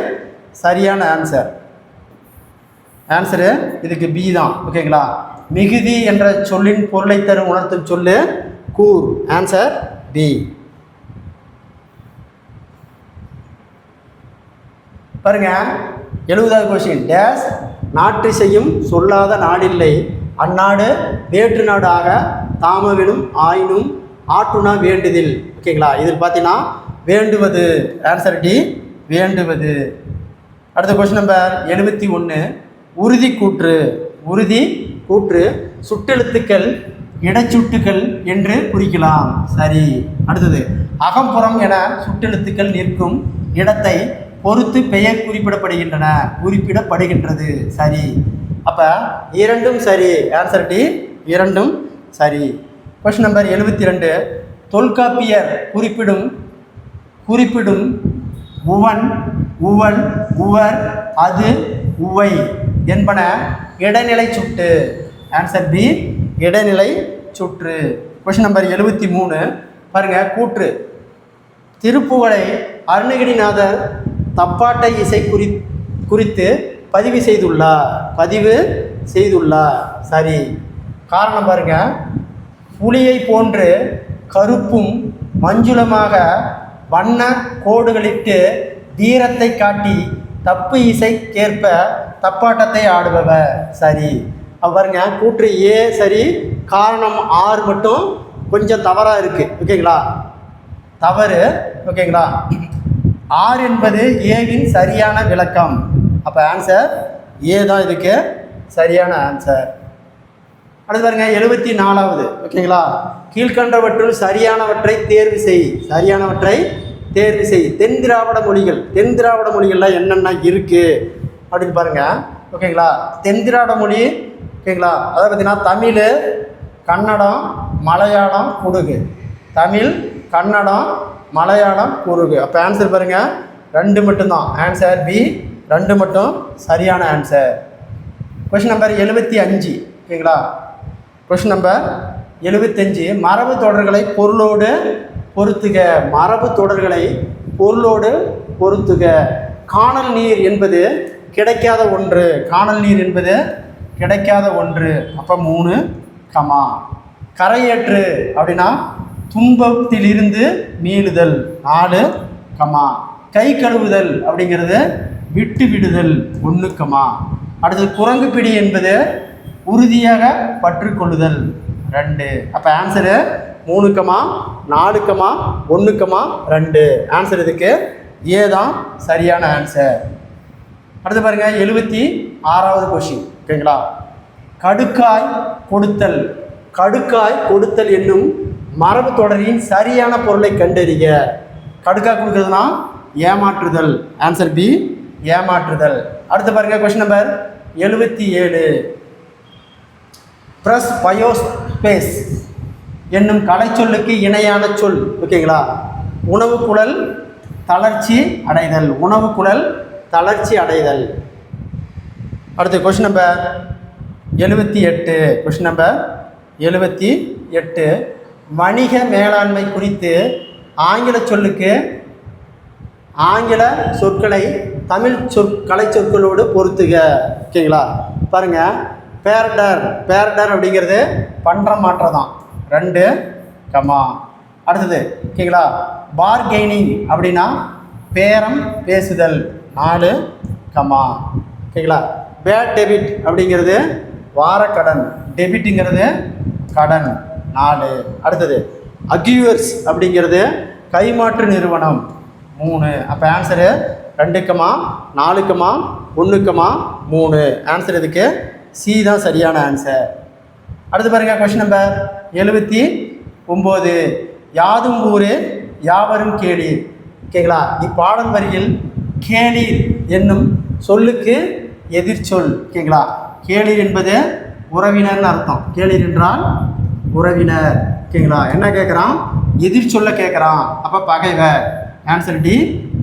சரியான ஆன்சர், ஆன்சரு இதுக்கு பி தான், ஓகேங்களா. மிகுதி என்ற சொல்லின் பொருளை தரும் உணர்த்தும் சொல்லு கூர், ஆன்சர் பி. பாருங்க 70வது கொஸ்டின். டேஸ் நாட்டு செய்யும் சொல்லாத நாடில்லை, அந்நாடு வேற்று நாடாக தாமவிடும் ஆயினும் ஆற்றுனா வேண்டுதில், ஓகேங்களா. இதில் பார்த்தீங்கன்னா வேண்டுவது, ஆன்சர் டி, வேண்டுவது. அடுத்த கொஸ்டின் நம்பர் 71. உறுதி கூற்று, உறுதி கூற்று சுட்டெழுத்துக்கள் இடைச்சுட்டுக்கள் என்று குறிக்கலாம், சரி. அடுத்தது அகம்புறம் என சுட்டெழுத்துக்கள் நிற்கும் இடத்தை பொறுத்து பெயர் குறிப்பிடப்படுகின்றன, குறிப்பிடப்படுகின்றது, சரி. அப்போ இரண்டும் சரி, ஆன்சர் டி, இரண்டும் சரி. Question number 72. தொல்காப்பியர் குறிப்பிடும் உவன், உவல், உவர், அது, உவை என்பன இடைநிலை சுட்டு, ஆன்சர் பி, இடைநிலை சுற்று. Question number 73. பாருங்க கூற்று. திருப்புகழை அருணகிரிநாதர் தப்பாட்டை இசை குறித்து பதிவு செய்துள்ளார், சரி. காரணம் பாருங்க. புலியை போன்று கருப்பும் மஞ்சுளமாக வண்ண கோடுகளிட்டு தீரத்தை காட்டி தப்பு இசைக்கேற்ப தப்பாட்டத்தை ஆடுபவர், சரி. பாருங்க கூற்று ஏ சரி, காரணம் ஆர் மட்டும் கொஞ்சம் தவறாக இருக்குது, ஓகேங்களா, தவறு, ஓகேங்களா. ஆர் என்பது ஏவின் சரியான விளக்கம். அப்போ ஆன்சர் ஏ தான் இதுக்கு சரியான ஆன்சர். அடுத்து பாருங்க 74வது, ஓகேங்களா. கீழ்கண்டவற்றுள் சரியானவற்றை தேர்வு செய், சரியானவற்றை தேர்வு செய். தென் திராவிட மொழிகள்லாம் என்னென்ன இருக்குது அப்படின்னு பாருங்கள், ஓகேங்களா. தென் திராவிட மொழி, ஓகேங்களா, அதாவது பார்த்தீங்கன்னா தமிழ், கன்னடம், மலையாளம், குடுகு. தமிழ், கன்னடம், மலையாளம், குறுகு. அப்போ ஆன்சர் பாருங்கள், 2 மட்டும்தான் ஆன்சர். பி 2 மட்டும் சரியான ஆன்சர். Question number 75. ஓகேங்களா? Question number 75. மரபு தொடர்களை பொருளோடு பொருத்துக. மரபு தொடர்களை பொருளோடு பொருத்துக. காணல் நீர் என்பது கிடைக்காத ஒன்று. காணல் நீர் என்பது கிடைக்காத ஒன்று. அப்போ 3, கரையேற்று அப்படின்னா துன்பத்திலிருந்து மீளுதல். 4, கை கழுவுதல் அப்படிங்கிறது விட்டு விடுதல். 1, அடுத்தது குரங்கு பிடி என்பது உறுதியாக பற்றுக்கொள்ளுதல். 2. அப்போ ஆன்சரு 3, 4, 1, 2. ஆன்சர் இதுக்கு ஏ தான் சரியான ஆன்சர். அடுத்து பாருங்கள் 76வது கொஷின். ஓகேங்களா? கடுக்காய் கொடுத்தல். கடுக்காய் கொடுத்தல் என்னும் மரபு தொடரின் சரியான பொருளை கண்டறிய. கடுக்காய் கொடுக்குறதுனா ஏமாற்றுதல். Answer B ஏமாற்றுதல். அடுத்து பாருங்கள் கொஷின் நம்பர் 77. ப்ரஸ் பயோஸ்பேஸ் என்னும் கலைச்சொல்லுக்கு இணையான சொல். ஓகேங்களா? உணவு குழல் தளர்ச்சி அடைதல். உணவு குழல் தளர்ச்சி அடைதல். அடுத்து கொஷின் நம்பர் 78. Question number 78. வணிக மேலாண்மை குறித்து ஆங்கில சொல்லுக்கு ஆங்கில சொற்களை தமிழ் கலை சொற்களோடு பொருத்துக. ஓகேங்களா? பாருங்கள், பேரடர் அப்படிங்கிறது பண்ற மாற்றம் தான். 2, அடுத்தது ஓகேங்களா? பார்கெய்னிங் அப்படின்னா பேரம் பேசுதல். 4, ஓகேங்களா? பேட் டெபிட் அப்படிங்கிறது வாரக்கடன். டெபிட்டுங்கிறது கடன். 4. அடுத்தது அக்யூவர்ஸ் அப்படிங்கிறது கைமாற்று நிறுவனம். 3. அப்போ ஆன்சரு 2, 4, 1, 3. ஆன்சர் இதுக்கு சி தான் சரியான ஆன்சர். அடுத்து பாருங்கள் கொஷின் நம்பர் 79. யாதும் ஊரே யாவரும் கேளீர். ஓகேங்களா? இப்பாடல் வரியில் கேளீர் என்னும் சொல்லுக்கு எதிர்ச்சொல். ஓகேங்களா? கேளீர் என்பது உறவினர்னு அர்த்தம். கேளீர் என்றால் உறவினர். ஓகேங்களா? என்ன கேட்குறான்? எதிர்ச்சொல்ல கேட்குறான். அப்போ பகைவர். ஆன்சர் டி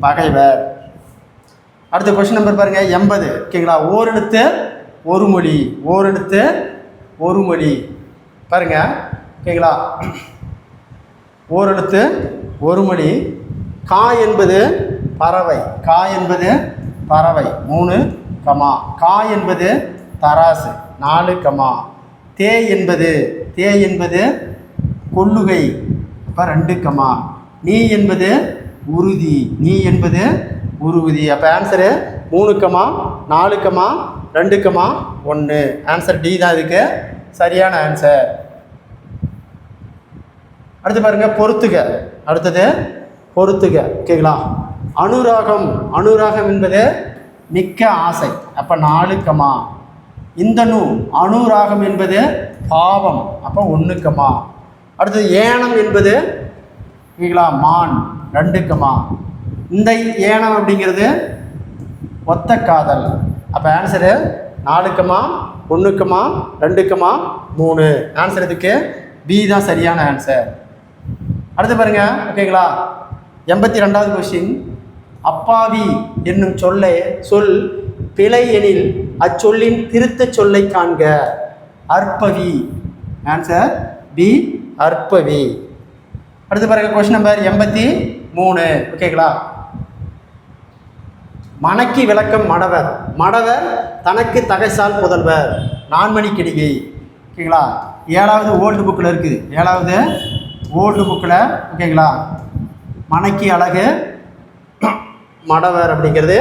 பகைவர். அடுத்த கொஸ்டின் நம்பர் பாருங்கள் 80. ஓகேங்களா? ஓரெழுத்து ஒரு மொழி. ஓரெழுத்து ஒரு மொழி. பாருங்கள். ஓகேங்களா? ஓரெழுத்து ஒரு மொழி. கா என்பது பறவை. கா என்பது பறவை. 3, கா என்பது தராசு. 4, தே என்பது கொள்ளுகை. அப்போ 2, நீ என்பது உறுதி. நீ என்பது உறுதி. அப்போ ஆன்சரு 3, 4, 2, 1. ஆன்சர் டி தான் இதுக்கு சரியான ஆன்சர். அடுத்து பாருங்கள் பொறுத்துக. அடுத்தது பொறுத்துக. ஓகேங்களா? அனுராகம். அனுராகம் என்பது மிக்க ஆசை. அப்போ 4, இந்தனு அனுராகம் என்பது பாவம். அப்போ 1, அடுத்தது ஏனம் என்பது ஓகேங்களா மான். 2, இந்த ஏனம் அப்படிங்கிறது ஒத்த காதல். அப்போ ஆன்சரு 4, 1, 2, 3. ஆன்சர் இதுக்கு பி தான் சரியான ஆன்சர். அடுத்து பாருங்க. ஓகேங்களா? 82வது கொஸ்டின். அப்பாவி என்னும் சொல் பிழை எனில் அச்சொல்லின் திருத்த சொல்லை காண்க. அற்பவி. ஆன்சர் பி அற்பவி. அடுத்து பாருங்க கொஸ்டின் நம்பர் 83. ஓகேங்களா? மணக்கி விளக்கம் மடவர். மடவர் தனக்கு தகைசால் புதல்வர். நான்மணி கிடிகை. ஓகேங்களா? 7வது ஓல்டு புக்கில் இருக்குது. 7வது ஓல்டு புக்கில் ஓகேங்களா மணக்கி அழகு மடவர் அப்படிங்கிறது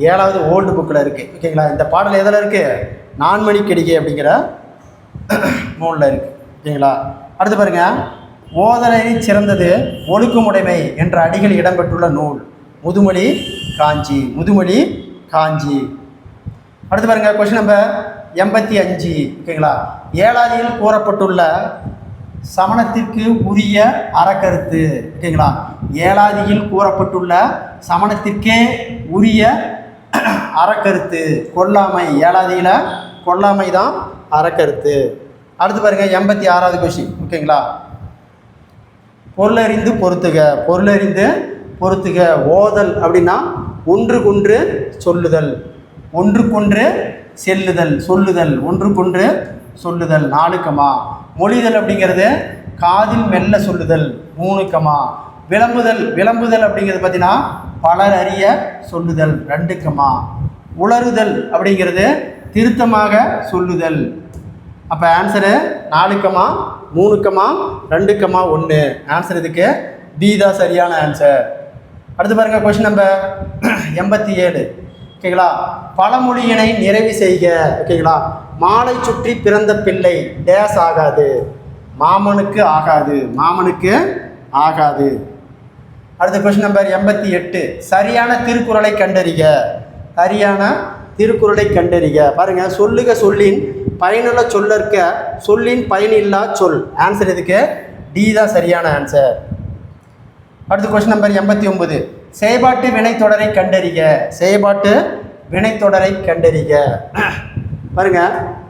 7வது ஓல்டு புக்கில் இருக்குது. ஓகேங்களா? இந்த பாடல் எதில் இருக்குது? நான்மணி கிடிகை அப்படிங்கிற நூலில் இருக்குது. ஓகேங்களா? அடுத்து பாருங்கள். ஓதலை சிறந்தது ஒழுக்குமுடைமை என்ற அடிகள் இடம்பெற்றுள்ள நூல். முதுமொழி காஞ்சி. முதுமொழி காஞ்சி. அடுத்து பாருங்கள். Question number 85. ஓகேங்களா? ஏழாதியில் கூறப்பட்டுள்ள சமணத்திற்கு உரிய அறக்கருத்து. ஓகேங்களா? ஏழாதியில் கூறப்பட்டுள்ள சமணத்திற்கே உரிய அறக்கருத்து கொல்லாமை. ஏழாதியில் கொல்லாமை தான் அறக்கருத்து. அடுத்து பாருங்கள். 86வது கொஸ்டின். ஓகேங்களா? பொருளறிந்து பொருத்துக, பொருளறிந்து பொருத்துக. ஓதல் அப்படின்னா ஒன்றுக்கொன்று சொல்லுதல், ஒன்றுக்கொன்று செல்லுதல், சொல்லுதல், ஒன்றுக்கொன்று சொல்லுதல். 4 மொழிதல் அப்படிங்கிறது காதில் மெல்ல சொல்லுதல். 3 விளம்புதல், விளம்புதல் அப்படிங்கிறது பார்த்தீங்கன்னா பலர் அறிய சொல்லுதல். 2 உளறுதல் அப்படிங்கிறது திருத்தமாக சொல்லுதல். அப்போ ஆன்சரு 4 3 2 1. ஆன்சர் இதுக்கு பி தான் சரியான ஆன்சர். அடுத்து பாருங்க கொஸ்டின் நம்பர் 87. ஓகேங்களா, பழமொழியினை நிறைவு செய்க. ஓகேங்களா, மாலை சுற்றி பிறந்த பிள்ளை டேஸ் ஆகாது, மாமனுக்கு ஆகாது, மாமனுக்கு ஆகாது. அடுத்த கொஸ்டின் நம்பர் 88. சரியான திருக்குறளை கண்டறிக. சரியான திருக்குறளை கண்டறிக. பாருங்க, சொல்லுக சொல்லின் பயனுள்ள சொல்லற்க சொல்லின் பயனில்லா சொல். ஆன்சர் இதுக்கு டி தான் சரியான ஆன்சர். அடுத்த கொஸ்டின் நம்பர் 89. செயல்பாட்டு வினைத்தொடரை கண்டறிக. செயல்பாட்டு வினைத்தொடரை கண்டறிக. பாருங்க,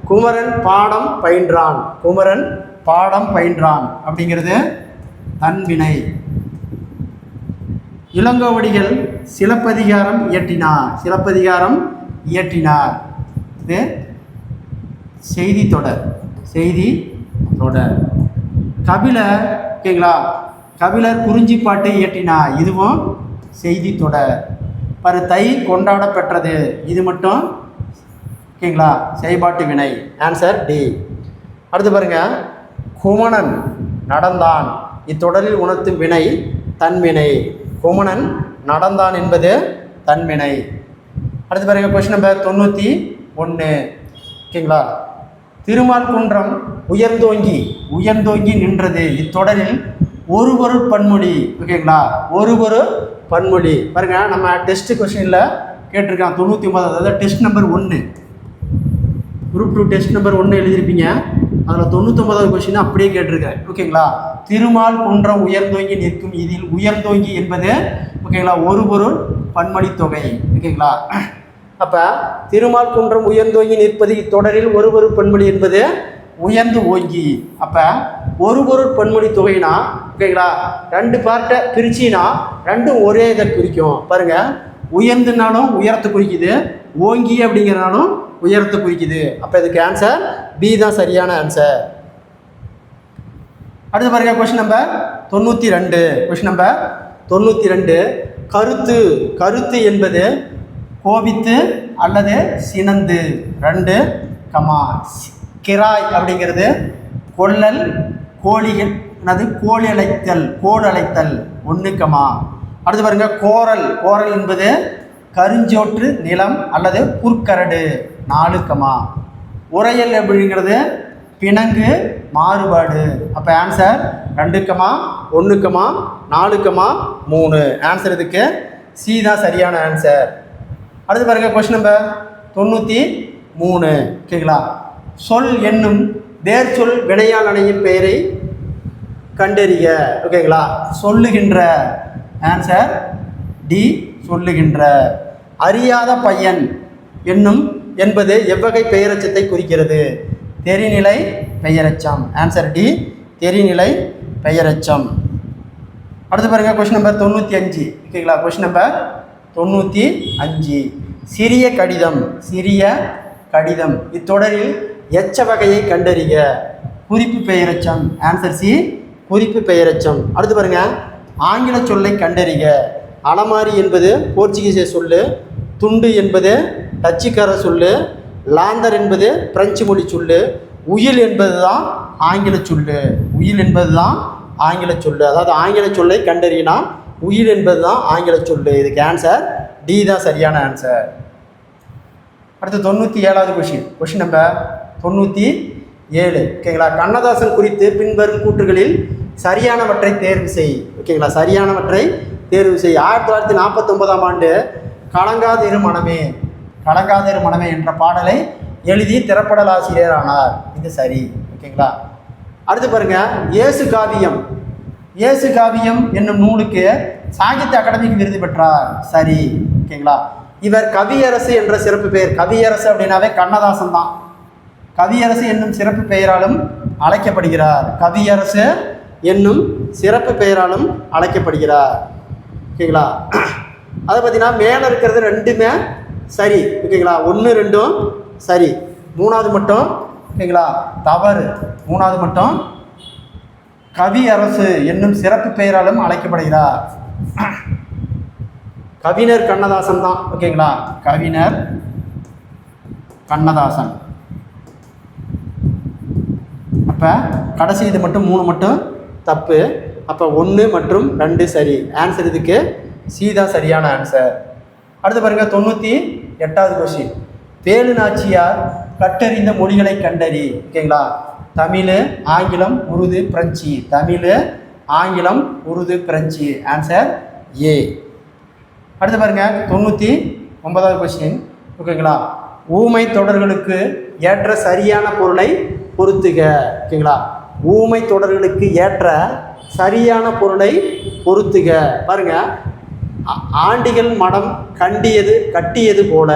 குமரன் பாடம் பயின்றான், குமரன் பாடம் பயின்றான் அப்படிங்கிறது தன்வினை. இளங்கோவடிகள் சிலப்பதிகாரம் இயற்றினார், சிலப்பதிகாரம் இயற்றினார். இது செய்தி தொடர், செய்தி தொடர். கபிலர், ஓகேங்களா, கபிலர் குறிஞ்சிப்பாட்டை இயற்றினார். இதுவும் செய்தி தொடர். பரு தை கொண்டாட பெற்றது, இது மட்டும் ஓகேங்களா செயல்பாட்டு வினை. Answer D. அடுத்து பாருங்க, குமணன் நடந்தான், இத்தொடரில் உணர்த்தும் வினை தன்வினை. குமணன் நடந்தான் என்பது தன்வினை. அடுத்து பாருங்க கொஸ்டின் நம்பர் 91. ஓகேங்களா, திருமால் குன்றம் உயர்ந்தோங்கி, உயர்ந்தோங்கி நின்றது, இத்தொடரில் ஒரு பொருள் பன்மொழி. ஓகேங்களா, ஒரு பொருள் பன்மொழி. பாருங்க, நம்ம டெஸ்ட் கொஸ்டினில் கேட்டிருக்கான் 99, அதாவது test number 1, group 2 test number 1 எழுதியிருப்பீங்க. அதில் 99வது கொஸ்டின் அப்படியே கேட்டிருக்கேன். ஓகேங்களா, திருமால் குன்றம் உயர்ந்தோங்கி நிற்கும், இதில் உயர்ந்தோங்கி என்பது ஓகேங்களா ஒரு பொருள் பன்மொழி தொகை. ஓகேங்களா, அப்போ திருமால் குன்றம் உயர்ந்தோங்கி நிற்பது, இத்தொடரில் ஒரு பொருள் பன்மொழி என்பது உயர்ந்து ஓங்கி. அப்போ ஒரு பொருள் பன்மொழி தொகைனா ஓகேங்களா 2 பார்ட்டை பிரிச்சின்னா 2 ஒரே இதை குறிக்கும். பாருங்கள், உயர்ந்துனாலும் உயரத்தை குறிக்குது, ஓங்கி அப்படிங்கிறனாலும் உயரத்தை குறிக்குது. அப்போ இதுக்கு ஆன்சர் பி தான் சரியான ஆன்சர். அடுத்து பாருங்க கொஸ்டின் நம்பர் 92. Question number 92. கருத்து, கருத்து என்பது கோபித்து அல்லது சினந்து. 2 கிராய் அப்படிங்கிறது கொள்ளல், கோழிகள் என்னது கோழி அழைத்தல், கோல் அழைத்தல். 1 அடுத்து பாருங்க, கோரல், கோரல் என்பது கருஞ்சோற்று நிலம் அல்லது புற்கரடு. 4 உரையல் அப்படிங்கிறது பிணங்கு, மாறுபாடு. அப்போ ஆன்சர் 2 1 4 3. ஆன்சர் இதுக்கு சி தான் சரியான ஆன்சர். அடுத்து பாருங்க கொஸ்டின் நம்பர் 93. ஓகேங்களா, சொல் என்னும் வேர் சொல் வினையால் அணையும் பெயரை கண்டறிக. ஓகேங்களா, சொல்லுகின்ற. ஆன்சர் டி சொல்லுகின்ற. அறியாத பையன் என்னும் என்பது எவ்வகை பெயரச்சத்தை குறிக்கிறது? தெரிநிலை பெயரச்சம். ஆன்சர் டி தெரிநிலை பெயரச்சம். அடுத்து பாருங்கள் கொஸ்டின் நம்பர் 95. ஓகேங்களா, கொஸ்டின் நம்பர் 95. சிறிய கடிதம், சிறிய கடிதம், இத்தொடரில் எச்ச வகையை கண்டறிக. குறிப்பு பெயரச்சம். ஆன்சர் சி குறிப்பு பெயரச்சம். அடுத்து பாருங்கள், ஆங்கில சொல்லை கண்டறிக. அலமாரி என்பது போர்ச்சுகீசிய சொல்லு, துண்டு என்பது டச்சுக்கார சொல்லு, லாந்தர் என்பது பிரெஞ்சு மொழி சொல்லு, உயில் என்பது தான் ஆங்கில சொல்லு. உயில் என்பது தான் ஆங்கில சொல்லு. அதாவது ஆங்கில சொல்லை கண்டறியினா உயில் என்பது தான் ஆங்கில சொல்லு. இதுக்கு ஆன்சர் டி தான் சரியான ஆன்சர். அடுத்து 97வது கொஷின். Question number 97. ஓகேங்களா, கண்ணதாசன் குறித்து பின்வரும் கூற்றுகளில் சரியானவற்றை தேர்வு செய். ஓகேங்களா, சரியானவற்றை தேர்வு செய். 1949ஆம் ஆண்டு கலங்காதிரு மனமே, கலங்காதிரு மனமே என்ற பாடலை எழுதி திரைப்படலாசிரியர் ஆனார். இது சரி. ஓகேங்களா, அடுத்து பாருங்க, இயேசு காவியம், இயேசு காவியம் என்னும் நூலுக்கு சாகித்ய அகாடமிக்கு விருது பெற்றார். சரி. ஓகேங்களா, இவர் கவியரசு என்ற சிறப்பு பெயர். கவியரசு அப்படின்னாவே கண்ணதாசன் தான். கவியரசு என்னும் சிறப்பு பெயராலும் அழைக்கப்படுகிறார். கவியரசு என்னும் சிறப்பு பெயராலும் அழைக்கப்படுகிறார். ஓகேங்களா? அதை பார்த்தீங்கன்னா மேலே இருக்கிறது ரெண்டுமே சரி. ஓகேங்களா? 1 2ம் சரி, 3வது மட்டும் ஓகேங்களா தவறு. 3வது மட்டும் கவி அரசு என்னும் சிறப்பு பெயராலும் அழைக்கப்படுகிறார். கவிஞர் கண்ணதாசன் தான். ஓகேங்களா? கவிஞர் கண்ணதாசன். அப்போ கடைசி இது மட்டும் 3 மட்டும் தப்பு. அப்போ 1 மற்றும் 2 சரி. ஆன்சர் இதுக்கு சி தான் சரியான ஆன்சர். அடுத்து பாருங்கள் 98வது கொஸ்டின். வேலு நாச்சியார் கற்றறிந்த மொழிகளை கண்டறி. ஓகேங்களா? தமிழ், ஆங்கிலம், உருது, பிரெஞ்சு. தமிழ், ஆங்கிலம், உருது, பிரெஞ்சு. Answer A. அடுத்து பாருங்கள் 99வது கொஸ்டின். ஓகேங்களா? ஊமை தொடர்களுக்கு ஏற்ற சரியான பொருளை பொருத்துக. ஓகேங்களா? ஊமை தொடர்களுக்கு ஏற்ற சரியான பொருளை பொருத்துக. பாருங்க, ஆண்டிகள் மடம் கட்டியது போல.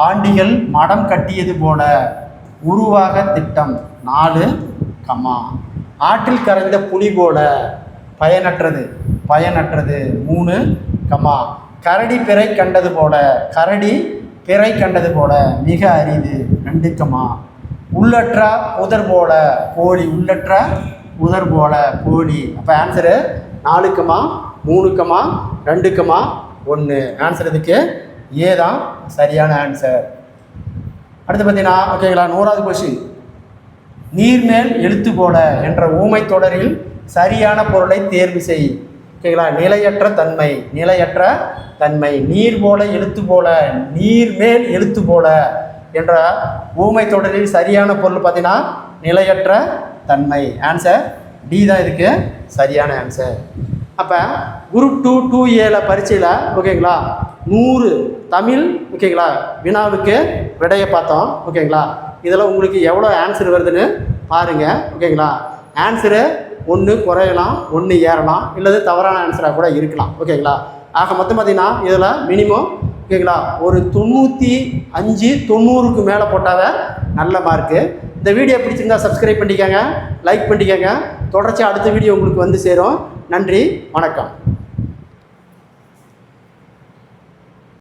ஆண்டிகள் மடம் கட்டியது போல. உருவாக திட்டம் 4, ஆற்றில் கரைந்த புலி போல. பயனற்றது 3, கரடி பிறை கண்டது போல. கரடி பிறை கண்டது போல மிக அரிது 2, உள்ளற்ற உதர் போல கோழி. உள்ளற்ற உதர் போல கோழி. அப்போ ஆன்சரு 4, 3, 2, 1. ஆன்சர் இதுக்கு ஏ தான் சரியான ஆன்சர். அடுத்து பார்த்தீங்கன்னா ஓகேங்களா 100வது கொஸ்டின். நீர்மேல் எழுத்து போல என்ற ஊமை தொடரில் சரியான பொருளை தேர்வு செய். ஓகேங்களா? நிலையற்ற தன்மை. நீர் போல எழுத்து போல, நீர்மேல் எழுத்து போல என்ற ஊமை தொடரில் சரியான பொருள் பார்த்தீங்கன்னா நிலையற்ற தன்மை. ஆன்சர் டி தான் இதுக்கு சரியான ஆன்சர். அப்போ குரூப் 2 2A பரீட்சையில் ஓகேங்களா 100 தமிழ் ஓகேங்களா வினாவுக்கு விடையை பார்த்தோம். ஓகேங்களா? இதில் உங்களுக்கு எவ்வளோ ஆன்சர் வருதுன்னு பாருங்கள். ஓகேங்களா? ஆன்சரு 1 குறையலாம், 1 ஏறலாம், இல்லது தவறான ஆன்சராக கூட இருக்கலாம். ஓகேங்களா? ஆக மொத்தம் பார்த்தீங்கன்னா இதில் மினிமம் ஓகேங்களா ஒரு 95 90க்கு மேலே போட்டாவே நல்ல மார்க்கு. இந்த வீடியோ பிடிச்சிருந்தா சப்ஸ்கிரைப் பண்ணிக்கோங்க, லைக் பண்ணிக்கோங்க. தொடர்ச்சி அடுத்த வீடியோ உங்களுக்கு வந்து சேரும். நன்றி, வணக்கம்.